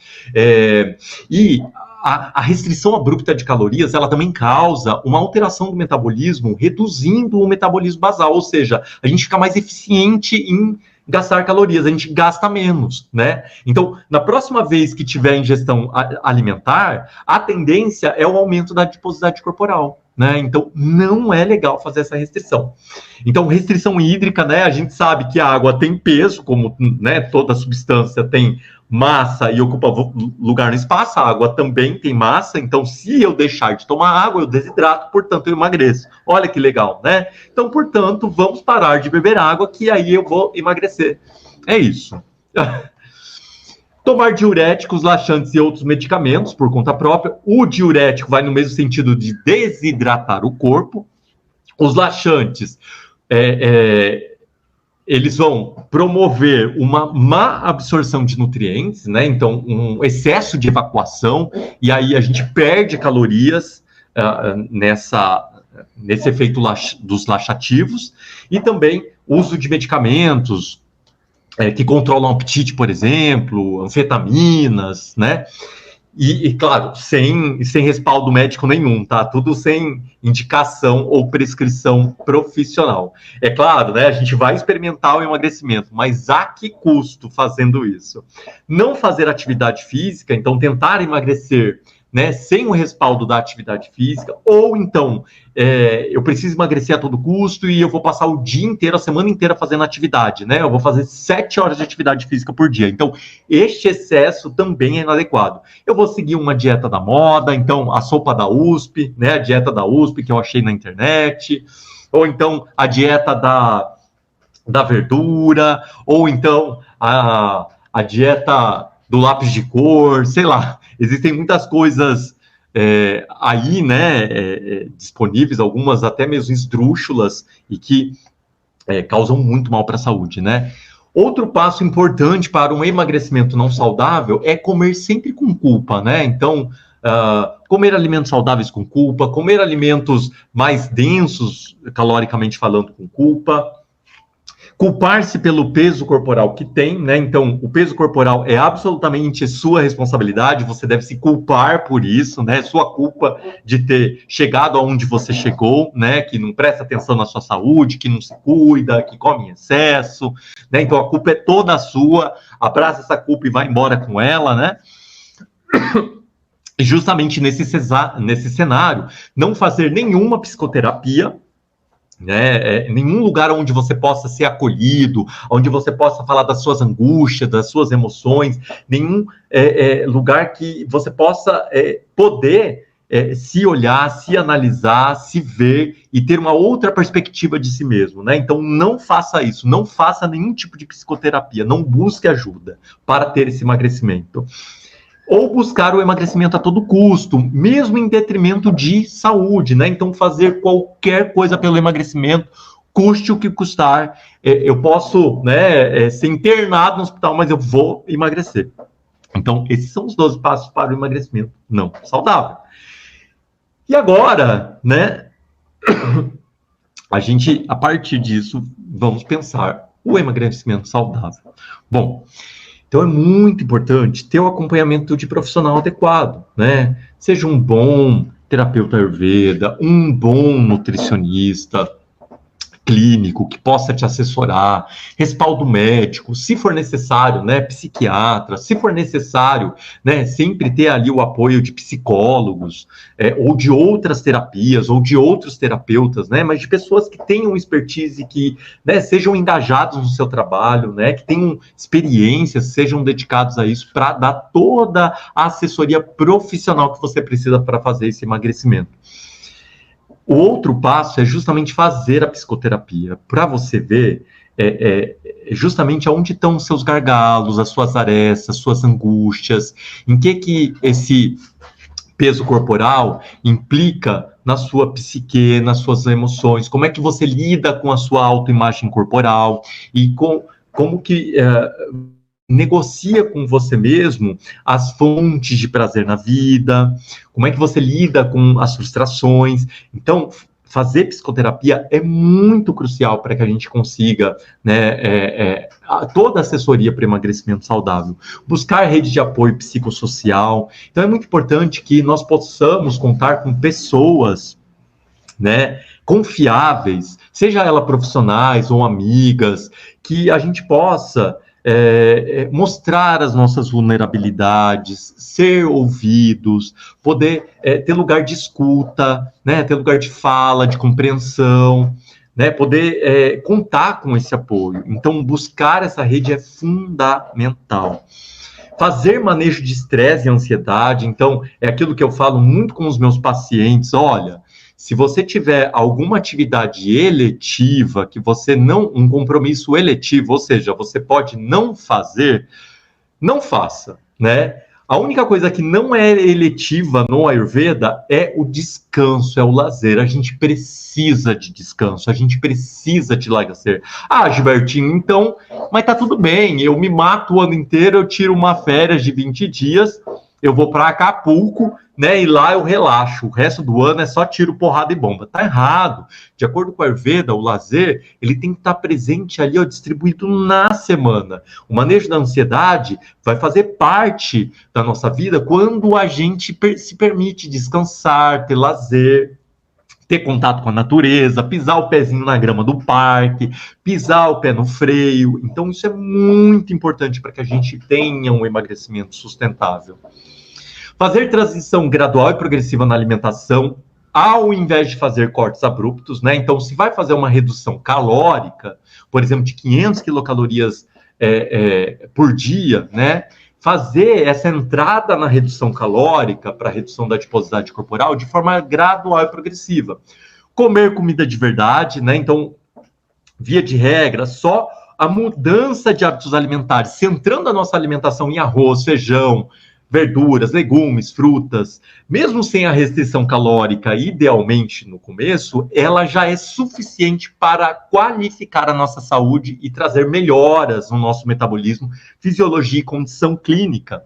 e a restrição abrupta de calorias, ela também causa uma alteração do metabolismo, reduzindo o metabolismo basal, ou seja, a gente fica mais eficiente em gastar calorias, a gente gasta menos, né? Então, na próxima vez que tiver ingestão alimentar, a tendência é o aumento da adiposidade corporal, né? Então, não é legal fazer essa restrição. Então, restrição hídrica, né? A gente sabe que a água tem peso, como, né, toda substância tem massa e ocupa lugar no espaço, a água também tem massa, então se eu deixar de tomar água, eu desidrato, portanto eu emagreço. Olha que legal, né? Então, portanto, vamos parar de beber água, que aí eu vou emagrecer. É isso. Tomar diuréticos, laxantes e outros medicamentos por conta própria. O diurético vai no mesmo sentido de desidratar o corpo. Os laxantes, eles vão promover uma má absorção de nutrientes, né? Então, um excesso de evacuação, e aí a gente perde calorias nesse efeito dos laxativos, e também uso de medicamentos que controlam o apetite, por exemplo, anfetaminas, né? E claro, sem respaldo médico nenhum, tá? Tudo sem indicação ou prescrição profissional. É claro, né? A gente vai experimentar o emagrecimento, mas a que custo fazendo isso? Não fazer atividade física, então tentar emagrecer, né, sem o respaldo da atividade física, ou então eu preciso emagrecer a todo custo e eu vou passar o dia inteiro, a semana inteira fazendo atividade, né? Eu vou fazer 7 horas de atividade física por dia. Então, este excesso também é inadequado. Eu vou seguir uma dieta da moda, então a sopa da USP, né? A dieta da USP que eu achei na internet, ou então a dieta da verdura, ou então a dieta do lápis de cor, sei lá. Existem muitas coisas aí, né, disponíveis, algumas até mesmo esdrúxulas, e que causam muito mal para a saúde, né? Outro passo importante para um emagrecimento não saudável é comer sempre com culpa, né? Então, comer alimentos saudáveis com culpa, comer alimentos mais densos, caloricamente falando, com culpa, culpar-se pelo peso corporal que tem, né? Então, o peso corporal é absolutamente sua responsabilidade, você deve se culpar por isso, né? Sua culpa de ter chegado aonde você chegou, né? Que não presta atenção na sua saúde, que não se cuida, que come em excesso, né? Então, a culpa é toda sua, abraça essa culpa e vai embora com ela, né? E justamente nesse cenário, não fazer nenhuma psicoterapia, né? Nenhum lugar onde você possa ser acolhido, onde você possa falar das suas angústias, das suas emoções, nenhum lugar que você possa poder se olhar, se analisar, se ver e ter uma outra perspectiva de si mesmo, né? Então não faça isso, não faça nenhum tipo de psicoterapia, não busque ajuda para ter esse emagrecimento. Ou buscar o emagrecimento a todo custo, mesmo em detrimento de saúde, né? Então, fazer qualquer coisa pelo emagrecimento, custe o que custar. Eu posso, né, ser internado no hospital, mas eu vou emagrecer. Então, esses são os 12 passos para o emagrecimento não saudável. E agora, né, a partir disso, vamos pensar o emagrecimento saudável. Bom, então é muito importante ter o acompanhamento de profissional adequado, né? Seja um bom terapeuta Ayurveda, um bom nutricionista clínico que possa te assessorar, respaldo médico, se for necessário, né, psiquiatra, se for necessário, né, sempre ter ali o apoio de psicólogos, ou de outras terapias, ou de outros terapeutas, né, mas de pessoas que tenham expertise, que, né, sejam engajados no seu trabalho, né, que tenham experiências, sejam dedicados a isso, para dar toda a assessoria profissional que você precisa para fazer esse emagrecimento. O outro passo é justamente fazer a psicoterapia, para você ver justamente aonde estão os seus gargalos, as suas arestas, suas angústias, em que esse peso corporal implica na sua psique, nas suas emoções, como é que você lida com a sua autoimagem corporal e como que negocia com você mesmo as fontes de prazer na vida, como é que você lida com as frustrações. Então, fazer psicoterapia é muito crucial para que a gente consiga, né, toda a assessoria para emagrecimento saudável. Buscar rede de apoio psicossocial. Então, é muito importante que nós possamos contar com pessoas, né, confiáveis, seja ela profissionais ou amigas, que a gente possa mostrar as nossas vulnerabilidades, ser ouvidos, poder ter lugar de escuta, né, ter lugar de fala, de compreensão, né, poder contar com esse apoio. Então, buscar essa rede é fundamental. Fazer manejo de estresse e ansiedade, então, é aquilo que eu falo muito com os meus pacientes, olha, se você tiver alguma atividade eletiva, que você não, um compromisso eletivo, ou seja, você pode não fazer, não faça, né? A única coisa que não é eletiva no Ayurveda é o descanso, é o lazer. A gente precisa de descanso, a gente precisa de lazer. Ah, Gilbertinho, então, mas tá tudo bem, eu me mato o ano inteiro, eu tiro uma férias de 20 dias, eu vou para Acapulco, né, e lá eu relaxo, o resto do ano é só tiro, porrada e bomba. Tá errado. De acordo com a Ayurveda, o lazer, ele tem que estar presente ali, ó, distribuído na semana. O manejo da ansiedade vai fazer parte da nossa vida quando a gente se permite descansar, ter lazer, ter contato com a natureza, pisar o pezinho na grama do parque, pisar o pé no freio. Então, isso é muito importante para que a gente tenha um emagrecimento sustentável. Fazer transição gradual e progressiva na alimentação, ao invés de fazer cortes abruptos, né? Então, se vai fazer uma redução calórica, por exemplo, de 500 quilocalorias por dia, né? Fazer essa entrada na redução calórica para redução da adiposidade corporal de forma gradual e progressiva. Comer comida de verdade, né? Então, via de regra, só a mudança de hábitos alimentares, centrando a nossa alimentação em arroz, feijão, verduras, legumes, frutas, mesmo sem a restrição calórica, idealmente no começo, ela já é suficiente para qualificar a nossa saúde e trazer melhoras no nosso metabolismo, fisiologia e condição clínica.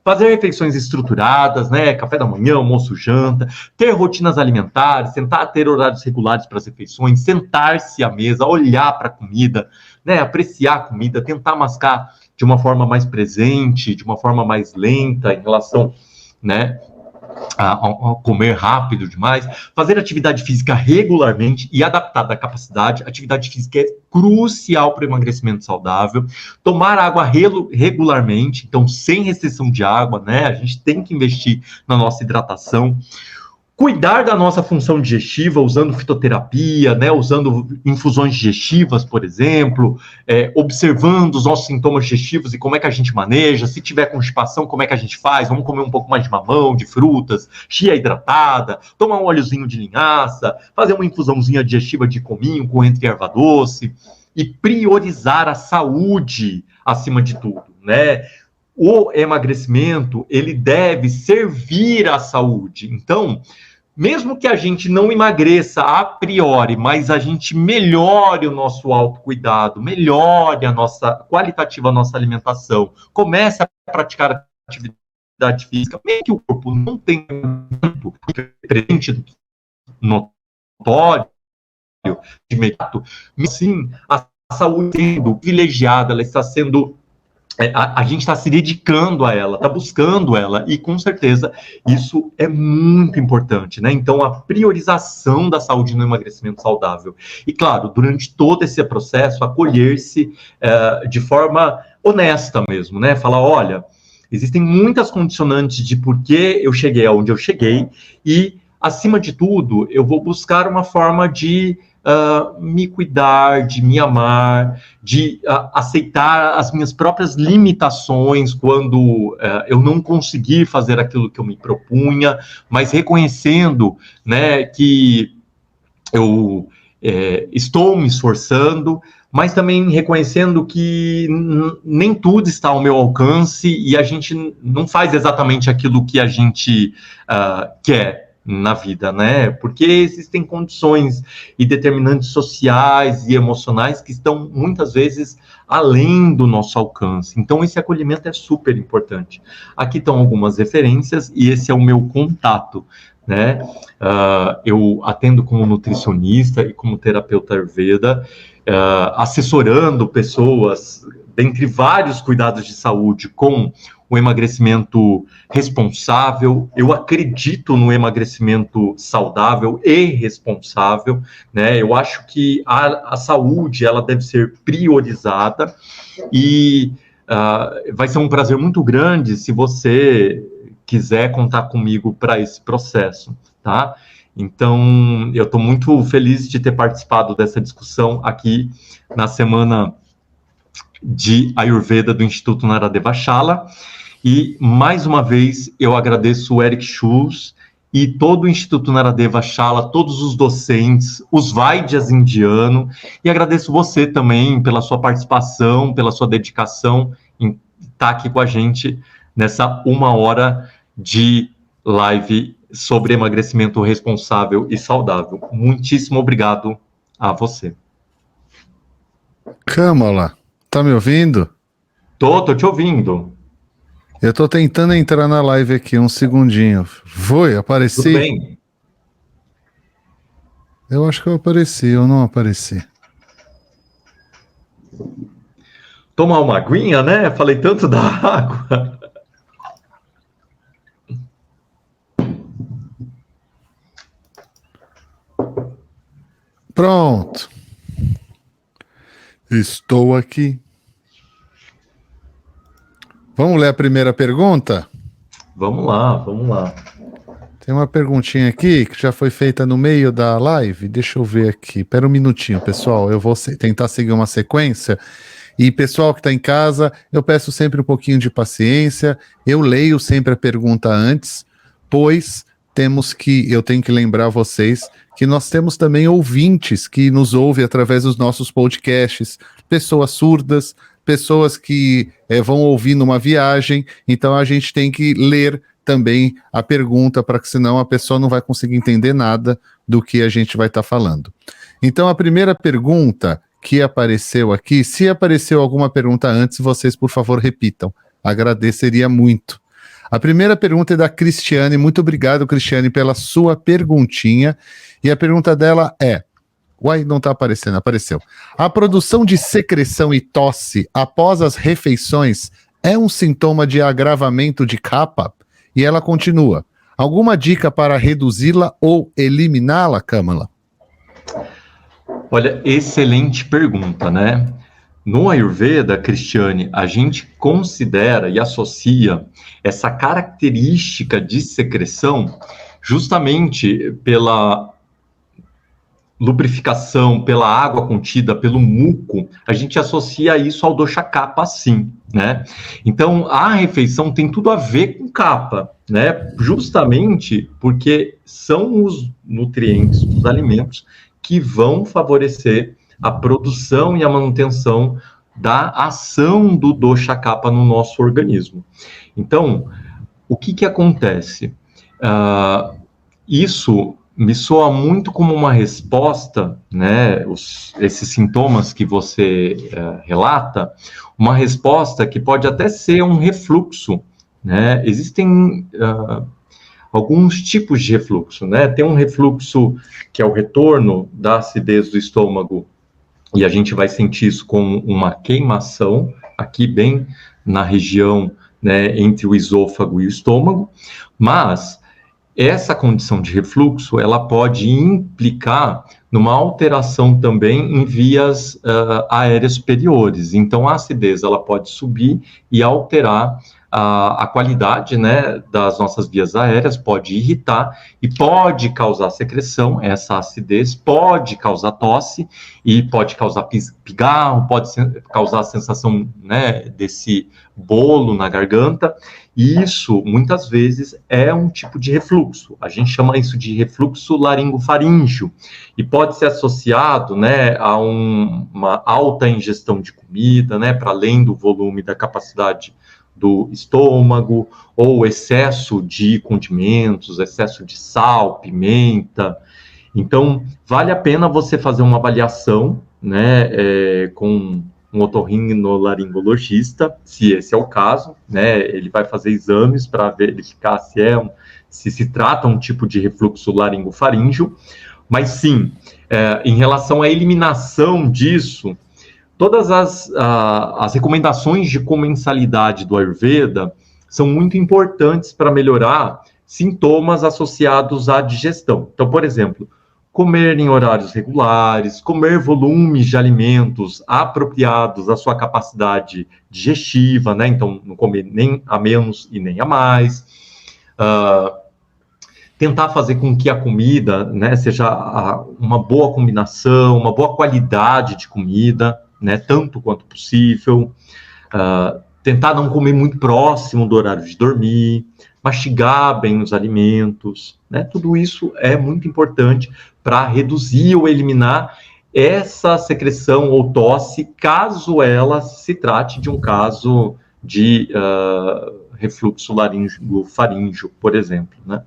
Fazer refeições estruturadas, né? Café da manhã, almoço, janta, ter rotinas alimentares, tentar ter horários regulares para as refeições, sentar-se à mesa, olhar para a comida, né? Apreciar a comida, tentar mascar de uma forma mais presente, de uma forma mais lenta em relação, né, a comer rápido demais, fazer atividade física regularmente e adaptada à capacidade. Atividade física é crucial para o emagrecimento saudável. Tomar água regularmente, então sem restrição de água, né? A gente tem que investir na nossa hidratação. Cuidar da nossa função digestiva usando fitoterapia, né, usando infusões digestivas, por exemplo, observando os nossos sintomas digestivos e como é que a gente maneja. Se tiver constipação, como é que a gente faz? Vamos comer um pouco mais de mamão, de frutas, chia hidratada, tomar um óleozinho de linhaça, fazer uma infusãozinha digestiva de cominho, coentro e erva doce, e priorizar a saúde acima de tudo, né? O emagrecimento, ele deve servir à saúde. Então, mesmo que a gente não emagreça a priori, mas a gente melhore o nosso autocuidado, melhore a nossa qualitativa, a nossa alimentação, comece a praticar atividade física, mesmo que o corpo não tenha muito presente notório, de imediato, sim, a saúde sendo privilegiada, ela está sendo a gente está se dedicando a ela, está buscando ela, e com certeza isso é muito importante, né? Então, a priorização da saúde no emagrecimento saudável. E, claro, durante todo esse processo, acolher-se de forma honesta mesmo, né? Falar, olha, existem muitas condicionantes de por que eu cheguei aonde eu cheguei, e, acima de tudo, eu vou buscar uma forma de me cuidar, de me amar, de aceitar as minhas próprias limitações quando eu não conseguir fazer aquilo que eu me propunha, mas reconhecendo, né, que eu estou me esforçando, mas também reconhecendo que nem tudo está ao meu alcance e a gente não faz exatamente aquilo que a gente quer na vida, né? Porque existem condições e determinantes sociais e emocionais que estão muitas vezes além do nosso alcance. Então, esse acolhimento é super importante. Aqui estão algumas referências e esse é o meu contato, né? Eu atendo como nutricionista e como terapeuta Ayurveda, assessorando pessoas, dentre vários cuidados de saúde, com o emagrecimento responsável. Eu acredito no emagrecimento saudável e responsável, né? Eu acho que a saúde, ela deve ser priorizada e vai ser um prazer muito grande se você quiser contar comigo para esse processo, tá? Então, eu estou muito feliz de ter participado dessa discussão aqui na semana de Ayurveda do Instituto Naradeva Shala. E, mais uma vez, eu agradeço o Eric Schultz e todo o Instituto Naradeva Shala, todos os docentes, os Vaidyas indiano, e agradeço você também pela sua participação, pela sua dedicação em estar aqui com a gente nessa 1 hora de live sobre emagrecimento responsável e saudável. Muitíssimo obrigado a você. Câmara, tá me ouvindo? Tô te ouvindo. Eu tô tentando entrar na live aqui, um segundinho. Foi? Apareci? Tudo bem. Eu acho que eu apareci, ou não apareci. Tomar uma aguinha, né? Falei tanto da água. Pronto. Estou aqui. Vamos ler a primeira pergunta? Vamos lá. Tem uma perguntinha aqui que já foi feita no meio da live. Deixa eu ver aqui. Espera um minutinho, pessoal. Eu vou tentar seguir uma sequência. E pessoal que está em casa, eu peço sempre um pouquinho de paciência. Eu leio sempre a pergunta antes, pois eu tenho que lembrar vocês que nós temos também ouvintes que nos ouvem através dos nossos podcasts, pessoas surdas, pessoas que vão ouvir numa viagem, então a gente tem que ler também a pergunta, para que senão a pessoa não vai conseguir entender nada do que a gente vai estar falando. Então a primeira pergunta que apareceu aqui, se apareceu alguma pergunta antes, vocês por favor repitam, agradeceria muito. A primeira pergunta é da Cristiane. Muito obrigado, Cristiane, pela sua perguntinha. E a pergunta dela é... Uai, não está aparecendo, apareceu. A produção de secreção e tosse após as refeições é um sintoma de agravamento de capa? E ela continua. Alguma dica para reduzi-la ou eliminá-la, Kamala? Olha, excelente pergunta, né? No Ayurveda, Cristiane, a gente considera e associa essa característica de secreção justamente pela lubrificação, pela água contida, pelo muco, a gente associa isso ao dosha kapha, sim, né? Então, a refeição tem tudo a ver com kapha, né? Justamente porque são os nutrientes, os alimentos que vão favorecer a produção e a manutenção da ação do dosha kapha no nosso organismo. Então, o que acontece? Isso me soa muito como uma resposta, né, esses sintomas que você relata, uma resposta que pode até ser um refluxo, né? Existem alguns tipos de refluxo, né? Tem um refluxo que é o retorno da acidez do estômago, e a gente vai sentir isso com uma queimação, aqui bem na região, né, entre o esôfago e o estômago, mas essa condição de refluxo, ela pode implicar numa alteração também em vias aéreas superiores. Então, a acidez, ela pode subir e alterar a qualidade, né, das nossas vias aéreas, pode irritar e pode causar secreção. Essa acidez pode causar tosse e pode causar pigarro, pode causar a sensação, né, desse bolo na garganta. E isso, muitas vezes, é um tipo de refluxo. A gente chama isso de refluxo laringofaríngeo e pode ser associado, né, a uma alta ingestão de comida, né, para além do volume da capacidade do estômago, ou excesso de condimentos, excesso de sal, pimenta. Então, vale a pena você fazer uma avaliação, né, com um otorrinolaringologista, se esse é o caso, né, ele vai fazer exames para verificar se se trata um tipo de refluxo laringofaríngeo, mas sim, em relação à eliminação disso, todas as recomendações de comensalidade do Ayurveda são muito importantes para melhorar sintomas associados à digestão. Então, por exemplo, comer em horários regulares, comer volumes de alimentos apropriados à sua capacidade digestiva, né? Então, não comer nem a menos e nem a mais. Tentar fazer com que a comida, né, seja uma boa combinação, uma boa qualidade de comida, né, tanto quanto possível, tentar não comer muito próximo do horário de dormir, mastigar bem os alimentos, né, tudo isso é muito importante para reduzir ou eliminar essa secreção ou tosse, caso ela se trate de um caso de refluxo laringofaríngeo, por exemplo, né.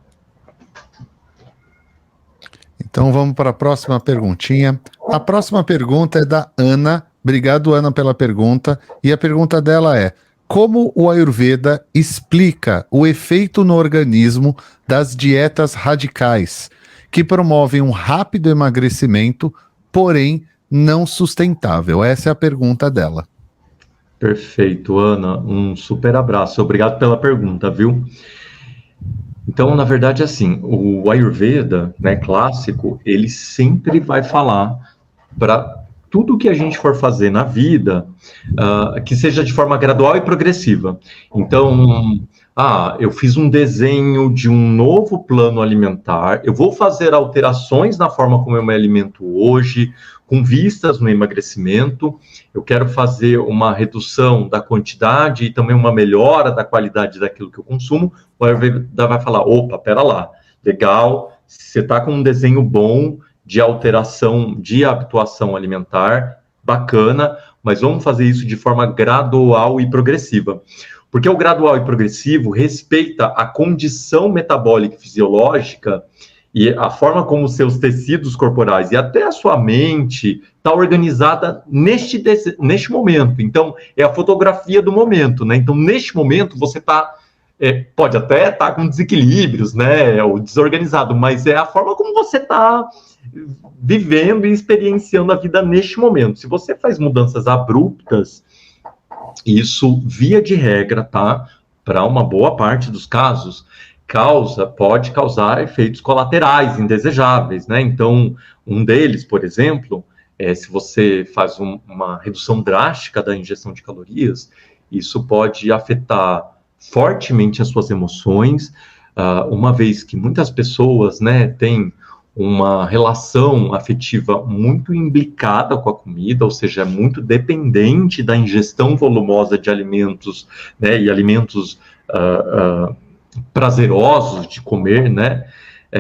Então vamos para a próxima perguntinha. A próxima pergunta é da Ana. Obrigado, Ana, pela pergunta. E a pergunta dela é: como o Ayurveda explica o efeito no organismo das dietas radicais, que promovem um rápido emagrecimento, porém não sustentável? Essa é a pergunta dela. Perfeito, Ana. Um super abraço. Obrigado pela pergunta, viu? Então, na verdade, assim, o Ayurveda, né, clássico, ele sempre vai falar para tudo que a gente for fazer na vida, que seja de forma gradual e progressiva. Então, eu fiz um desenho de um novo plano alimentar, eu vou fazer alterações na forma como eu me alimento hoje, com vistas no emagrecimento, eu quero fazer uma redução da quantidade e também uma melhora da qualidade daquilo que eu consumo. O Ayurveda vai falar, opa, pera lá, legal, você está com um desenho bom de alteração de habituação alimentar, bacana, mas vamos fazer isso de forma gradual e progressiva. Porque o gradual e progressivo respeita a condição metabólica e fisiológica e a forma como os seus tecidos corporais e até a sua mente está organizada neste momento. Então, é a fotografia do momento, né? Então, neste momento, você está... pode até estar com desequilíbrios, né? Ou desorganizado, mas é a forma como você está vivendo e experienciando a vida neste momento. Se você faz mudanças abruptas, isso, via de regra, tá? Para uma boa parte dos casos, pode causar efeitos colaterais indesejáveis, né? Então, um deles, por exemplo, se você faz uma redução drástica da ingestão de calorias, isso pode afetar fortemente as suas emoções, uma vez que muitas pessoas, né, têm uma relação afetiva muito imbricada com a comida, ou seja, muito dependente da ingestão volumosa de alimentos, né, e alimentos prazerosos de comer, né,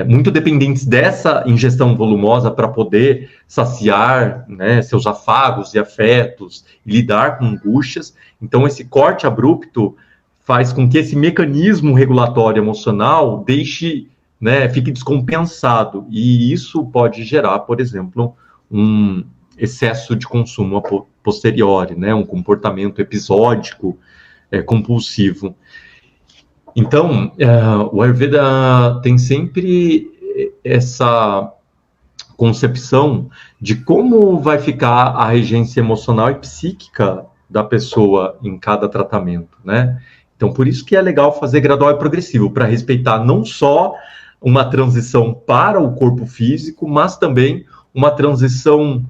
muito dependentes dessa ingestão volumosa para poder saciar, né, seus afagos e afetos, e lidar com angústias. Então, esse corte abrupto faz com que esse mecanismo regulatório emocional fique descompensado, e isso pode gerar, por exemplo, um excesso de consumo a posteriori, né, um comportamento episódico compulsivo. Então, o Ayurveda tem sempre essa concepção de como vai ficar a regência emocional e psíquica da pessoa em cada tratamento, né? Então, por isso que é legal fazer gradual e progressivo, para respeitar não só uma transição para o corpo físico, mas também uma transição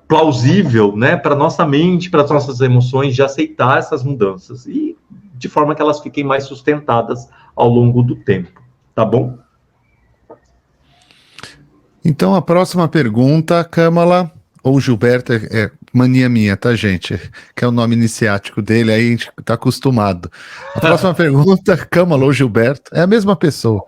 plausível, né, para nossa mente, para as nossas emoções, de aceitar essas mudanças, e de forma que elas fiquem mais sustentadas ao longo do tempo, tá bom? Então, a próxima pergunta, Kamala, ou Gilberto, é mania minha, tá, gente? Que é o nome iniciático dele, aí a gente tá acostumado. A próxima pergunta, Kamala ou Gilberto, é a mesma pessoa.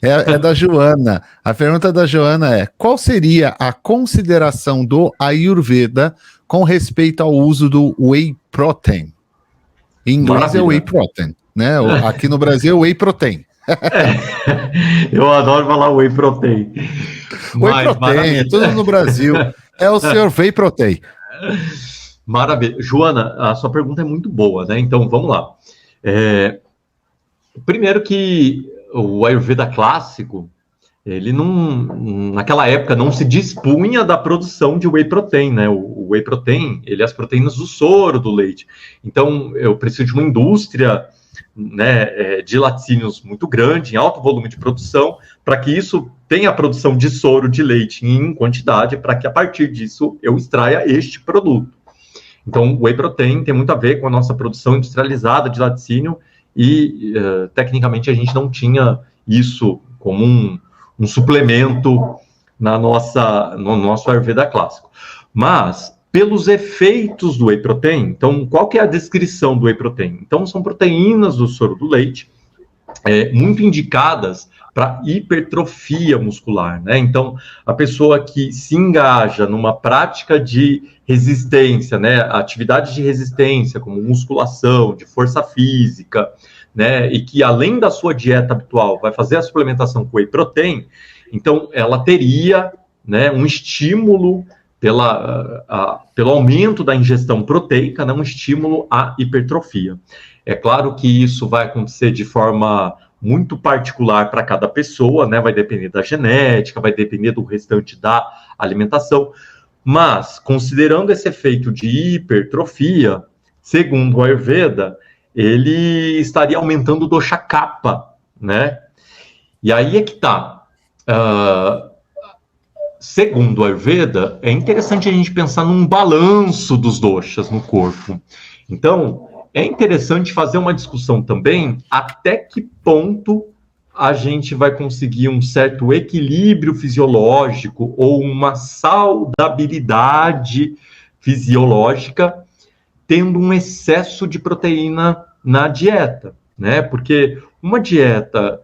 É da Joana. A pergunta da Joana é: qual seria a consideração do Ayurveda com respeito ao uso do whey protein? Em inglês Maravilha. É whey protein, né? Aqui no Brasil é whey protein. Eu adoro falar whey protein. Whey protein, é tudo no Brasil. É o senhor whey protein. Maravilha. Joana, a sua pergunta é muito boa, né? Então, vamos lá. Primeiro que o Ayurveda clássico, ele não, naquela época, não se dispunha da produção de whey protein, né? O whey protein, ele é as proteínas do soro do leite. Então, eu preciso de uma indústria, né, de laticínios muito grande, em alto volume de produção, para que isso tenha a produção de soro de leite em quantidade, para que a partir disso eu extraia este produto. Então, o whey protein tem muito a ver com a nossa produção industrializada de laticínio, e tecnicamente a gente não tinha isso como um suplemento no nosso Ayurveda clássico. Mas, pelos efeitos do whey protein, então, qual que é a descrição do whey protein? Então, são proteínas do soro do leite, muito indicadas para hipertrofia muscular, né? Então, a pessoa que se engaja numa prática de resistência, né, atividade de resistência, como musculação, de força física, né, e que além da sua dieta habitual vai fazer a suplementação com whey protein, então ela teria, né, um estímulo pelo aumento da ingestão proteica, né, um estímulo à hipertrofia. É claro que isso vai acontecer de forma muito particular para cada pessoa, né? Vai depender da genética, vai depender do restante da alimentação, mas, considerando esse efeito de hipertrofia, segundo o Ayurveda, ele estaria aumentando o dosha kapha, né? E aí é que tá. Segundo o Ayurveda, é interessante a gente pensar num balanço dos doshas no corpo. Então, é interessante fazer uma discussão também até que ponto a gente vai conseguir um certo equilíbrio fisiológico ou uma saudabilidade fisiológica tendo um excesso de proteína na dieta, né? Porque uma dieta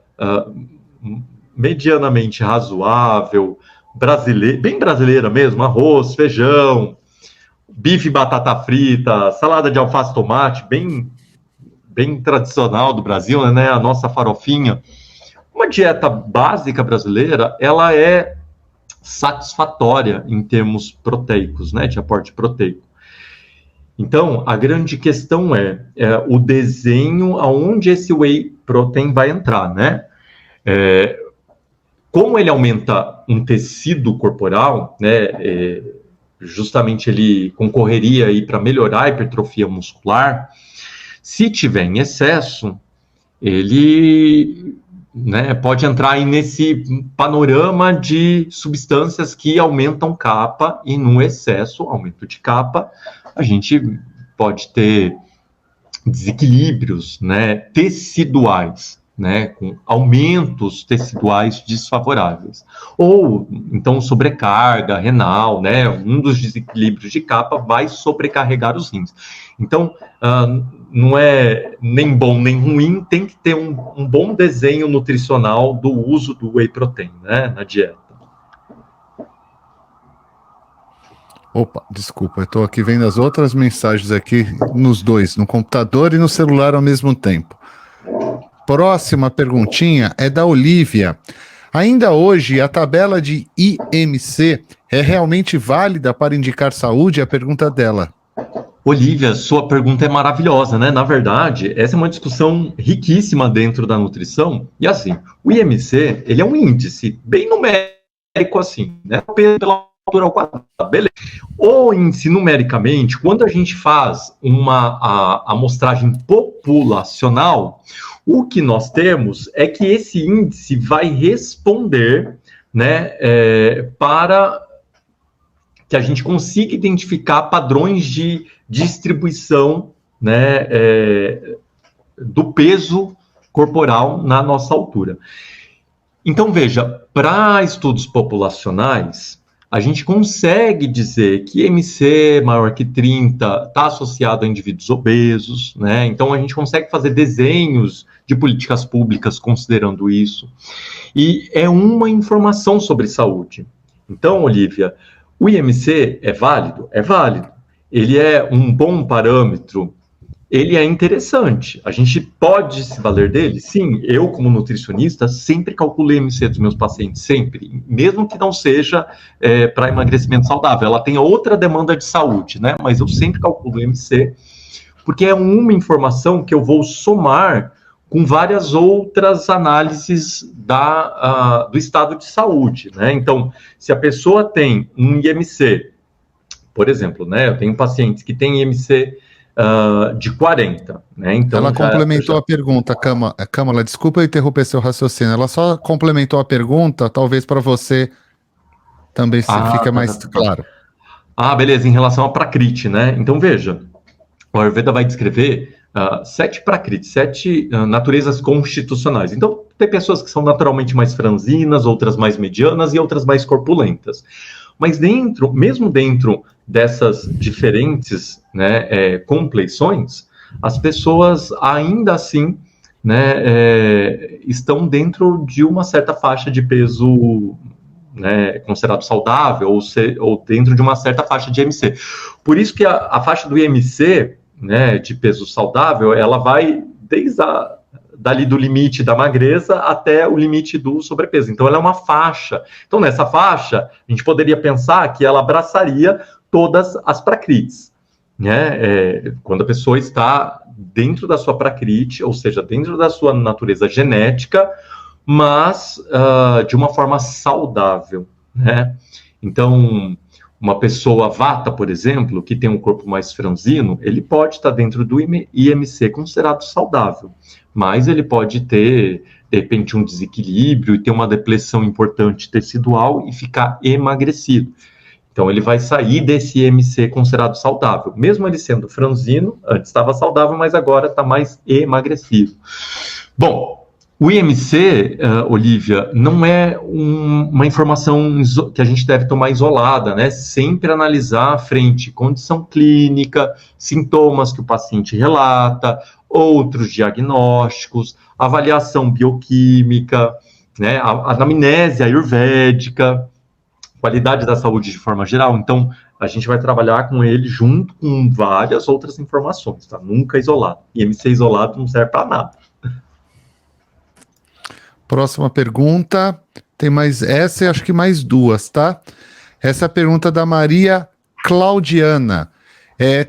medianamente razoável, bem brasileira mesmo, arroz, feijão, bife e batata frita, salada de alface e tomate, bem tradicional do Brasil, né? A nossa farofinha. Uma dieta básica brasileira, ela é satisfatória em termos proteicos, né? De aporte proteico. Então, a grande questão é o desenho aonde esse whey protein vai entrar, né? Como ele aumenta um tecido corporal, né? Justamente ele concorreria aí para melhorar a hipertrofia muscular. Se tiver em excesso, ele, né, pode entrar aí nesse panorama de substâncias que aumentam capa, e no excesso, aumento de capa, a gente pode ter desequilíbrios, né, teciduais, né, com aumentos teciduais desfavoráveis. Ou, então, sobrecarga renal, né, um dos desequilíbrios de capa vai sobrecarregar os rins. Então, não é nem bom nem ruim, tem que ter um bom desenho nutricional do uso do whey protein, né, na dieta. Opa, desculpa, eu estou aqui vendo as outras mensagens aqui nos dois, no computador e no celular ao mesmo tempo. Próxima perguntinha é da Olivia. Ainda hoje, a tabela de IMC é realmente válida para indicar saúde? É a pergunta dela. Olivia, sua pergunta é maravilhosa, né? Na verdade, essa é uma discussão riquíssima dentro da nutrição. E assim, o IMC, ele é um índice bem numérico assim, né? Pela altura ao quadrado, beleza. O índice numericamente, quando a gente faz uma amostragem populacional, o que nós temos é que esse índice vai responder, né, para que a gente consiga identificar padrões de distribuição, né, do peso corporal na nossa altura. Então, veja, para estudos populacionais, a gente consegue dizer que IMC maior que 30 está associado a indivíduos obesos, né? Então, a gente consegue fazer desenhos de políticas públicas considerando isso. E é uma informação sobre saúde. Então, Olivia, o IMC é válido? É válido. Ele é um bom parâmetro? Ele é interessante. A gente pode se valer dele? Sim, eu, como nutricionista, sempre calculo o IMC dos meus pacientes, sempre. Mesmo que não seja para emagrecimento saudável. Ela tem outra demanda de saúde, né? Mas eu sempre calculo o IMC, porque é uma informação que eu vou somar com várias outras análises do estado de saúde, né? Então, se a pessoa tem um IMC, por exemplo, né? Eu tenho pacientes que têm IMC de 40, né? Então, ela complementou a pergunta, Câmara, desculpa eu interromper seu raciocínio, ela só complementou a pergunta, talvez para você também fica mais claro. Beleza, em relação à Prakriti, né? Então, veja, o Ayurveda vai descrever 7 Prakriti, 7 naturezas constitucionais. Então, tem pessoas que são naturalmente mais franzinas, outras mais medianas e outras mais corpulentas. Mas mesmo dentro dessas diferentes, né, compleições, as pessoas ainda assim, né, estão dentro de uma certa faixa de peso, né, considerado saudável, ou dentro de uma certa faixa de IMC. Por isso que a faixa do IMC, né, de peso saudável, ela vai desde dali do limite da magreza até o limite do sobrepeso. Então, ela é uma faixa. Então, nessa faixa, a gente poderia pensar que ela abraçaria todas as prakritis, né? Quando a pessoa está dentro da sua prakriti, ou seja, dentro da sua natureza genética, mas de uma forma saudável, né? Então, uma pessoa vata, por exemplo, que tem um corpo mais franzino, ele pode estar dentro do IMC considerado saudável, mas ele pode ter, de repente, um desequilíbrio e ter uma depressão importante tecidual e ficar emagrecido. Então, ele vai sair desse IMC considerado saudável. Mesmo ele sendo franzino, antes estava saudável, mas agora está mais emagrecido. Bom, o IMC, Olivia, não é uma informação que a gente deve tomar isolada, né? Sempre analisar à frente condição clínica, sintomas que o paciente relata, outros diagnósticos, avaliação bioquímica, né? A anamnese ayurvédica, qualidade da saúde de forma geral. Então, a gente vai trabalhar com ele junto com várias outras informações, tá? Nunca isolado. IMC isolado não serve para nada. Próxima pergunta. Tem mais essa e acho que mais duas, tá? Essa é a pergunta da Maria Claudiana.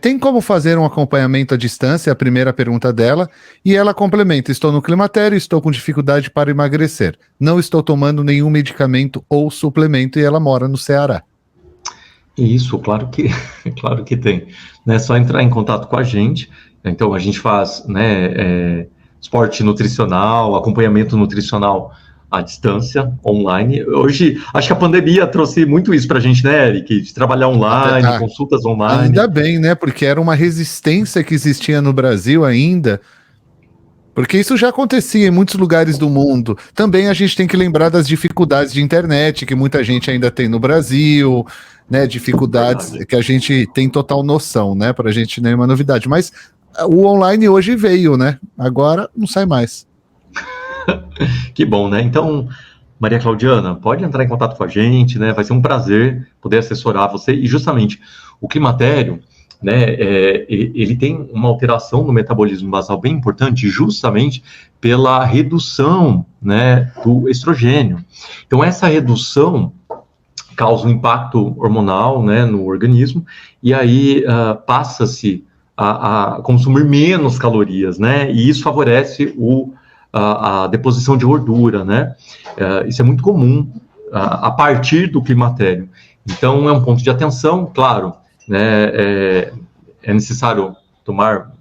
Tem como fazer um acompanhamento à distância? É a primeira pergunta dela. E ela complementa: estou no climatério, estou com dificuldade para emagrecer. Não estou tomando nenhum medicamento ou suplemento e ela mora no Ceará. Isso, claro que tem. É só entrar em contato com a gente. Então, a gente faz, né, esporte nutricional, acompanhamento nutricional à distância, online. Hoje, acho que a pandemia trouxe muito isso para a gente, né, Eric? De trabalhar online, consultas online. Ainda bem, né? Porque era uma resistência que existia no Brasil ainda. Porque isso já acontecia em muitos lugares do mundo. Também a gente tem que lembrar das dificuldades de internet, que muita gente ainda tem no Brasil, né? Dificuldades que a gente tem total noção, né? Pra gente não é uma novidade. Mas o online hoje veio, né? Agora não sai mais. Que bom, né? Então, Maria Claudiana, pode entrar em contato com a gente, né? Vai ser um prazer poder assessorar você. E justamente o climatério, né? Ele tem uma alteração no metabolismo basal bem importante, justamente pela redução, né, do estrogênio. Então, essa redução causa um impacto hormonal, né, no organismo, e aí passa-se a consumir menos calorias, né? E isso favorece a deposição de gordura, né? Isso é muito comum a partir do climatério. Então, é um ponto de atenção, claro, né? É necessário tomar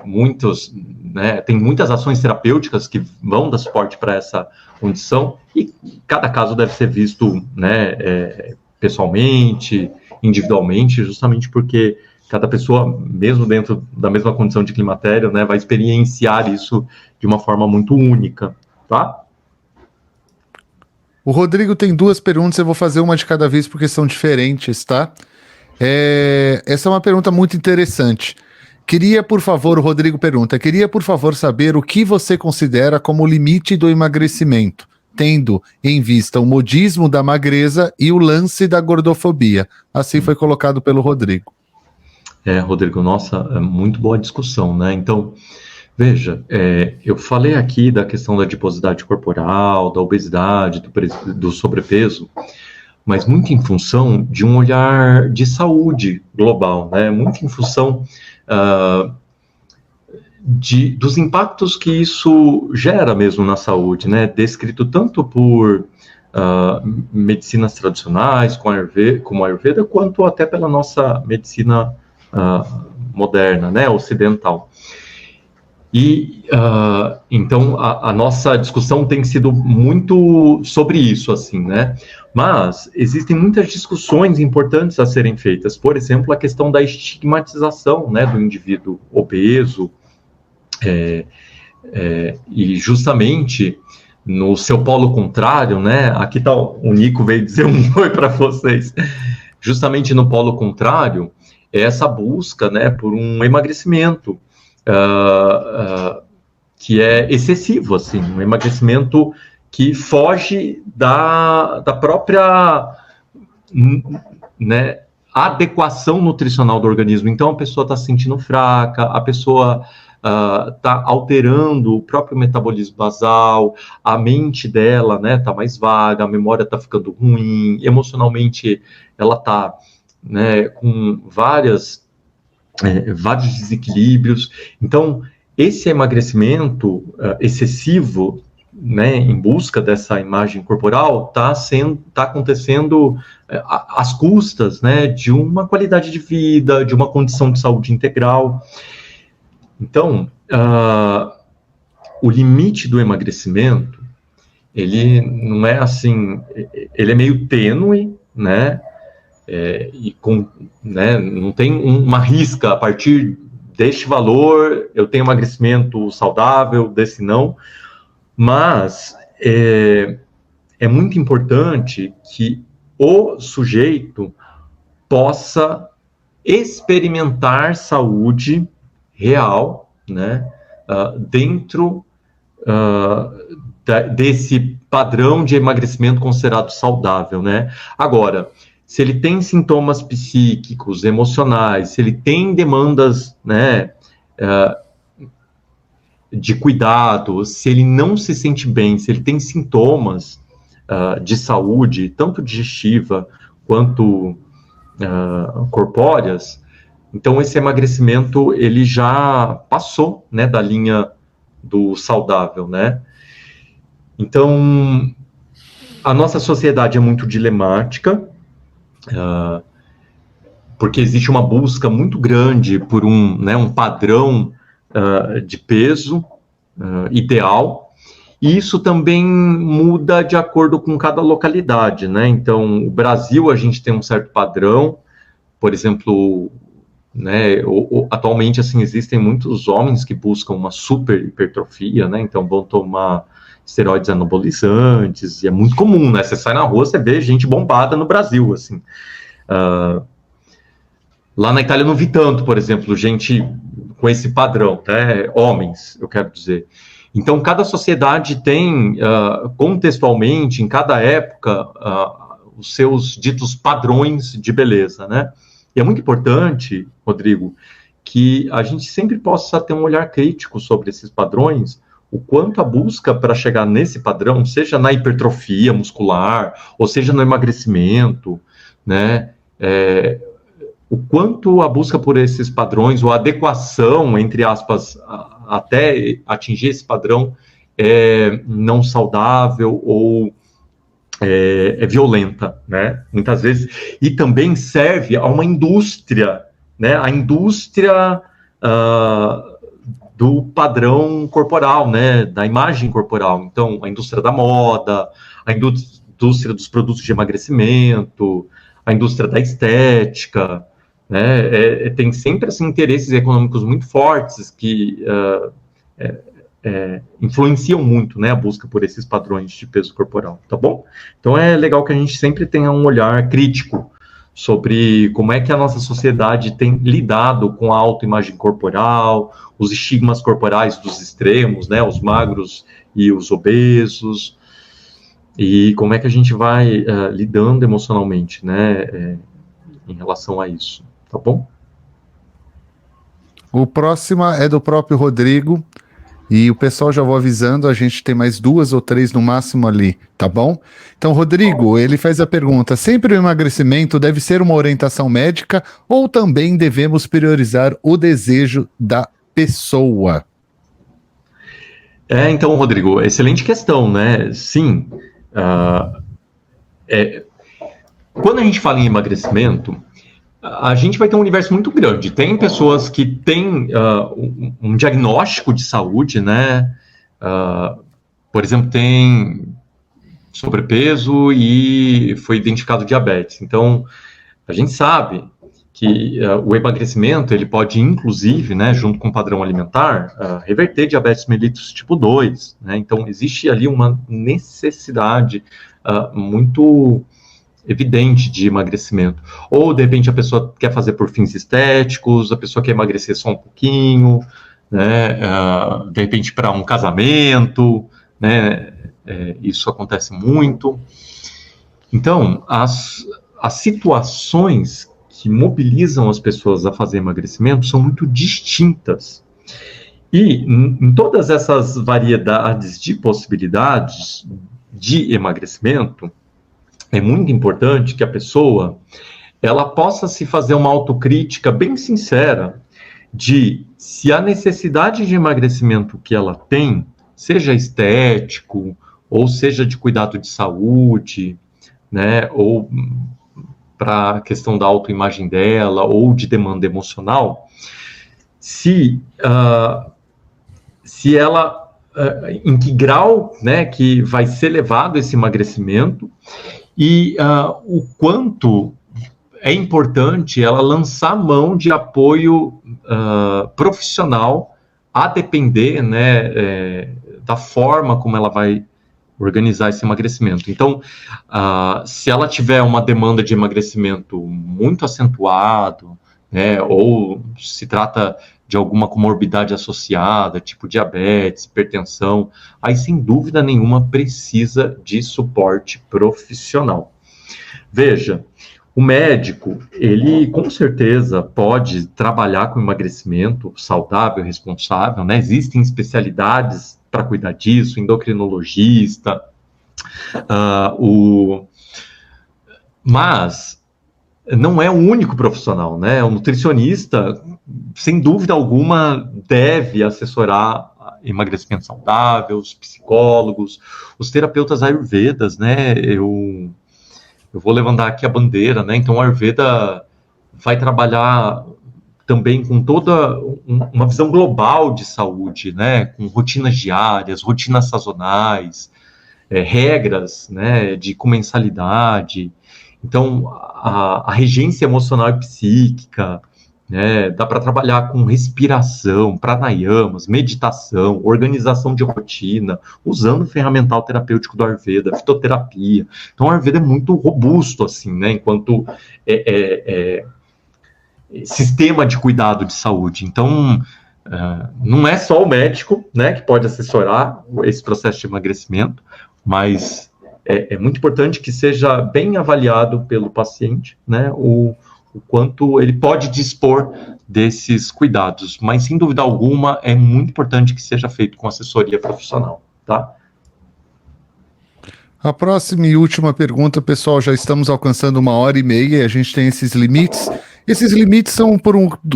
muitos, né? Tem muitas ações terapêuticas que vão dar suporte para essa condição e cada caso deve ser visto, né, pessoalmente, individualmente, justamente porque cada pessoa, mesmo dentro da mesma condição de climatério, né, vai experienciar isso de uma forma muito única, tá? O Rodrigo tem duas perguntas, eu vou fazer uma de cada vez porque são diferentes, tá? Essa é uma pergunta muito interessante. O Rodrigo pergunta, queria, por favor, saber o que você considera como o limite do emagrecimento, tendo em vista o modismo da magreza e o lance da gordofobia. Assim foi colocado pelo Rodrigo. Rodrigo, nossa, muito boa discussão, né? Então, veja, eu falei aqui da questão da adiposidade corporal, da obesidade, do sobrepeso, mas muito em função de um olhar de saúde global, né? Muito em função dos impactos que isso gera mesmo na saúde, né? Descrito tanto por medicinas tradicionais, como a Ayurveda, quanto até pela nossa medicina moderna, né, ocidental. E então a nossa discussão tem sido muito sobre isso, assim, né? Mas existem muitas discussões importantes a serem feitas. Por exemplo, a questão da estigmatização, né, do indivíduo obeso, e justamente no seu polo contrário, né? Aqui tá o Nico veio dizer um oi para vocês. Justamente no polo contrário, essa busca, né, por um emagrecimento que é excessivo, assim, um emagrecimento que foge da própria, né, adequação nutricional do organismo. Então, a pessoa está se sentindo fraca, a pessoa está alterando o próprio metabolismo basal, a mente dela, né, está mais vaga, a memória está ficando ruim, emocionalmente ela está, né, com vários desequilíbrios. Então, esse emagrecimento excessivo, né, em busca dessa imagem corporal, está acontecendo às custas, né, de uma qualidade de vida, de uma condição de saúde integral. Então, o limite do emagrecimento, ele não é assim, ele é meio tênue, né, né, não tem uma risca a partir deste valor, eu tenho emagrecimento saudável, desse não, mas é muito importante que o sujeito possa experimentar saúde real, né, dentro desse padrão de emagrecimento considerado saudável, né? Agora, se ele tem sintomas psíquicos, emocionais, se ele tem demandas, né, de cuidado, se ele não se sente bem, se ele tem sintomas de saúde, tanto digestiva quanto corpóreas, então esse emagrecimento ele já passou, né, da linha do saudável, né? Então, a nossa sociedade é muito dilemática, porque existe uma busca muito grande por um padrão de peso ideal, e isso também muda de acordo com cada localidade, né? Então, o Brasil, a gente tem um certo padrão, por exemplo, né, atualmente, assim, existem muitos homens que buscam uma super hipertrofia, né? Então, vão tomar esteroides anabolizantes, e é muito comum, né? Você sai na rua, você vê gente bombada no Brasil, assim. Lá na Itália eu não vi tanto, por exemplo, gente com esse padrão, né? Homens, eu quero dizer. Então, cada sociedade tem, contextualmente, em cada época, os seus ditos padrões de beleza, né? E é muito importante, Rodrigo, que a gente sempre possa ter um olhar crítico sobre esses padrões, o quanto a busca para chegar nesse padrão, seja na hipertrofia muscular, ou seja no emagrecimento, né? O quanto a busca por esses padrões, ou a adequação, entre aspas, até atingir esse padrão, é não saudável ou é violenta, né? Muitas vezes. E também serve a uma indústria, né? A indústria do padrão corporal, né? Da imagem corporal. Então, a indústria da moda, a indústria dos produtos de emagrecimento, a indústria da estética, né? Tem sempre assim, interesses econômicos muito fortes que influenciam muito, né, a busca por esses padrões de peso corporal, tá bom? Então é legal que a gente sempre tenha um olhar crítico sobre como é que a nossa sociedade tem lidado com a autoimagem corporal, os estigmas corporais dos extremos, né, os magros e os obesos, e como é que a gente vai lidando emocionalmente, né, em relação a isso. Tá bom? O próximo é do próprio Rodrigo. E o pessoal já vou avisando, a gente tem mais 2 ou 3 no máximo ali, tá bom? Então, Rodrigo, ele faz a pergunta: sempre o emagrecimento deve ser uma orientação médica ou também devemos priorizar o desejo da pessoa? Então, Rodrigo, excelente questão, né? Sim. Quando a gente fala em emagrecimento, a gente vai ter um universo muito grande. Tem pessoas que têm um diagnóstico de saúde, né? Por exemplo, tem sobrepeso e foi identificado diabetes. Então, a gente sabe que o emagrecimento, ele pode, inclusive, né, junto com o padrão alimentar, reverter diabetes mellitus tipo 2, né? Então, existe ali uma necessidade muito evidente de emagrecimento. Ou, de repente, a pessoa quer fazer por fins estéticos, a pessoa quer emagrecer só um pouquinho, né? De repente, para um casamento, né? Isso acontece muito. Então, as situações que mobilizam as pessoas a fazer emagrecimento são muito distintas. E, em todas essas variedades de possibilidades de emagrecimento, é muito importante que a pessoa ela possa se fazer uma autocrítica bem sincera de se a necessidade de emagrecimento que ela tem, seja estético, ou seja de cuidado de saúde, né, ou para a questão da autoimagem dela, ou de demanda emocional, se ela, em que grau, né, que vai ser levado esse emagrecimento, e o quanto é importante ela lançar mão de apoio profissional, a depender, né, da forma como ela vai organizar esse emagrecimento. Então, se ela tiver uma demanda de emagrecimento muito acentuado, né, ou se trata de alguma comorbidade associada, tipo diabetes, hipertensão, aí sem dúvida nenhuma precisa de suporte profissional. Veja, o médico, ele com certeza pode trabalhar com emagrecimento saudável, responsável, né? Existem especialidades para cuidar disso, endocrinologista, mas não é o único profissional, né? O nutricionista, sem dúvida alguma, deve assessorar emagrecimento saudável, os psicólogos, os terapeutas ayurvedas, né? Eu vou levantar aqui a bandeira, né? Então, a Ayurveda vai trabalhar também com toda uma visão global de saúde, né? Com rotinas diárias, rotinas sazonais, regras, né? De comensalidade. Então, a regência emocional e psíquica, né? Dá para trabalhar com respiração, pranayamas, meditação, organização de rotina, usando o ferramental terapêutico do Ayurveda, fitoterapia. Então, o Ayurveda é muito robusto, assim, né? Enquanto sistema de cuidado de saúde. Então, não é só o médico, né, que pode assessorar esse processo de emagrecimento, mas é muito importante que seja bem avaliado pelo paciente, né, o quanto ele pode dispor desses cuidados, mas sem dúvida alguma é muito importante que seja feito com assessoria profissional, tá? A próxima e última pergunta, pessoal, já estamos alcançando 1h30 e a gente tem esses limites. Esses limites são por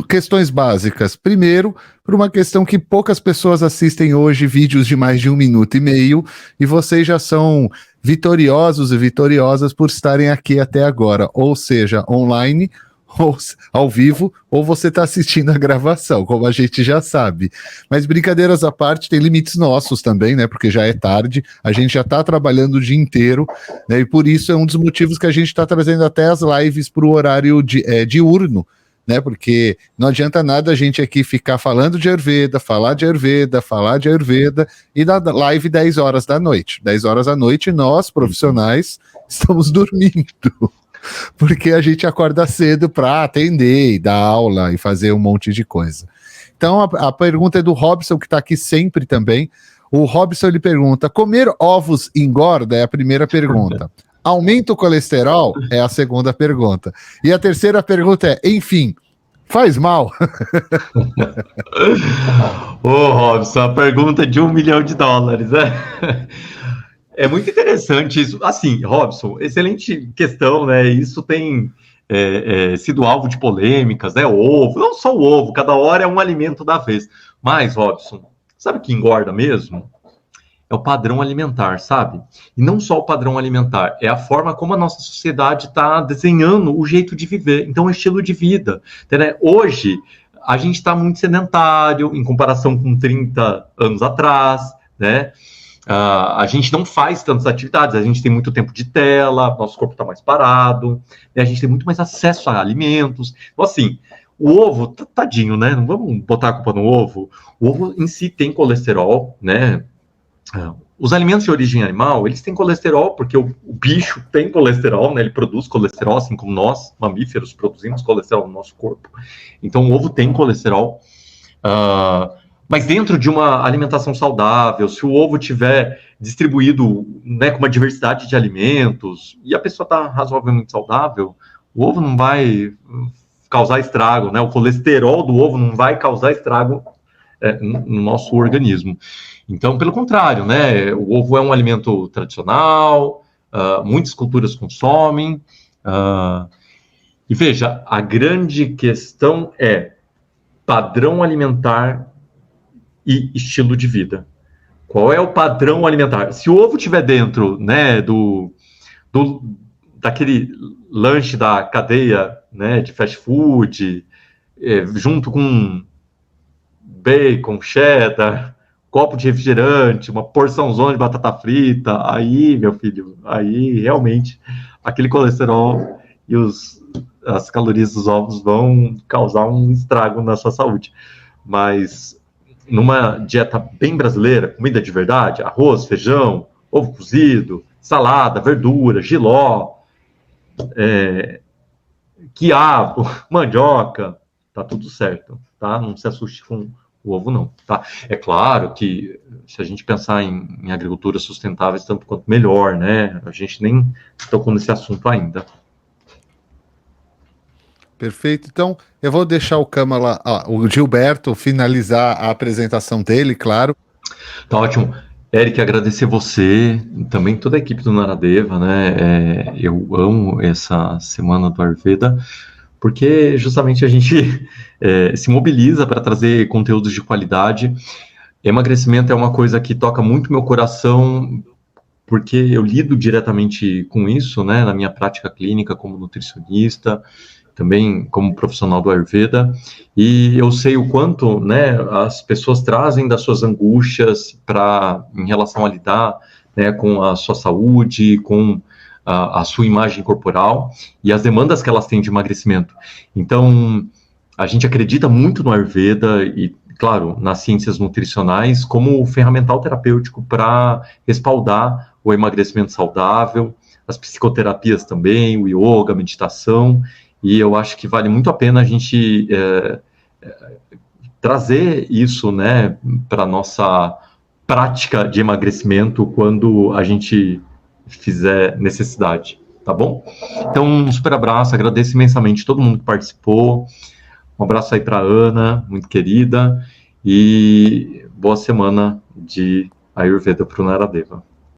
questões básicas. Primeiro, por uma questão que poucas pessoas assistem hoje vídeos de mais de 1 minuto e meio, e vocês já são vitoriosos e vitoriosas por estarem aqui até agora, ou seja, online, ou ao vivo, ou você está assistindo a gravação, como a gente já sabe. Mas brincadeiras à parte, tem limites nossos também, né? Porque já é tarde, a gente já está trabalhando o dia inteiro, né? E por isso é um dos motivos que a gente está trazendo até as lives para o horário diurno, né? Porque não adianta nada a gente aqui ficar falando de Ayurveda, falar de Ayurveda, e na live 10 horas da noite. 10 horas da noite, nós, profissionais, estamos dormindo. Porque a gente acorda cedo para atender e dar aula e fazer um monte de coisa. Então a pergunta é do Robson, que está aqui sempre também. O Robson, ele pergunta: comer ovos engorda? É a primeira pergunta. Aumenta o colesterol? É a segunda pergunta. E a terceira pergunta é, enfim, faz mal? Ô, Robson, a pergunta de $1 milhão, né? É muito interessante isso. Assim, Robson, excelente questão, né? Isso tem sido alvo de polêmicas, né? O ovo, não só o ovo, cada hora é um alimento da vez. Mas, Robson, sabe o que engorda mesmo? É o padrão alimentar, sabe? E não só o padrão alimentar, é a forma como a nossa sociedade está desenhando o jeito de viver. Então, o estilo de vida. Entendeu? Hoje, a gente está muito sedentário em comparação com 30 anos atrás, né? A gente não faz tantas atividades, a gente tem muito tempo de tela, nosso corpo está mais parado, né? A gente tem muito mais acesso a alimentos. Então, assim, o ovo, tadinho, né? Não vamos botar a culpa no ovo. O ovo em si tem colesterol, né? Os alimentos de origem animal, eles têm colesterol, porque o bicho tem colesterol, né? Ele produz colesterol, assim como nós, mamíferos, produzimos colesterol no nosso corpo. Então, o ovo tem colesterol. Mas dentro de uma alimentação saudável, se o ovo tiver distribuído, né, com uma diversidade de alimentos, e a pessoa está razoavelmente saudável, o ovo não vai causar estrago, né? O colesterol do ovo não vai causar estrago no nosso organismo. Então, pelo contrário, né? O ovo é um alimento tradicional, muitas culturas consomem, e veja, a grande questão é padrão alimentar e estilo de vida. Qual é o padrão alimentar? Se o ovo tiver dentro, né, daquele lanche da cadeia, né, de fast food, junto com bacon, cheddar, copo de refrigerante, uma porçãozona de batata frita, aí, meu filho, aí realmente aquele colesterol e as calorias dos ovos vão causar um estrago na sua saúde. Mas numa dieta bem brasileira, comida de verdade, arroz, feijão, ovo cozido, salada, verdura, jiló, quiabo, mandioca, tá tudo certo. tá? Não se assuste com o ovo, não, tá? É claro que se a gente pensar em agricultura sustentável, tanto quanto melhor, né? A gente nem tocou nesse assunto ainda. Perfeito. Então, eu vou deixar o Gilberto finalizar a apresentação dele, claro. Tá ótimo. Eric, agradecer você, também toda a equipe do Naradeva, né? Eu amo essa semana do Ayurveda, porque justamente a gente se mobiliza para trazer conteúdos de qualidade. Emagrecimento é uma coisa que toca muito meu coração, porque eu lido diretamente com isso, né, na minha prática clínica como nutricionista, também como profissional do Ayurveda, e eu sei o quanto, né, as pessoas trazem das suas angústias em relação a lidar, né, com a sua saúde, com a sua imagem corporal e as demandas que elas têm de emagrecimento. Então, a gente acredita muito no Ayurveda e, claro, nas ciências nutricionais como ferramental terapêutico para respaldar o emagrecimento saudável, as psicoterapias também, o yoga, a meditação, e eu acho que vale muito a pena a gente trazer isso, né, para a nossa prática de emagrecimento quando a gente fizer necessidade, tá bom? Então, um super abraço, agradeço imensamente todo mundo que participou, um abraço aí para a Ana, muito querida, e boa semana de Ayurveda para o Naradeva.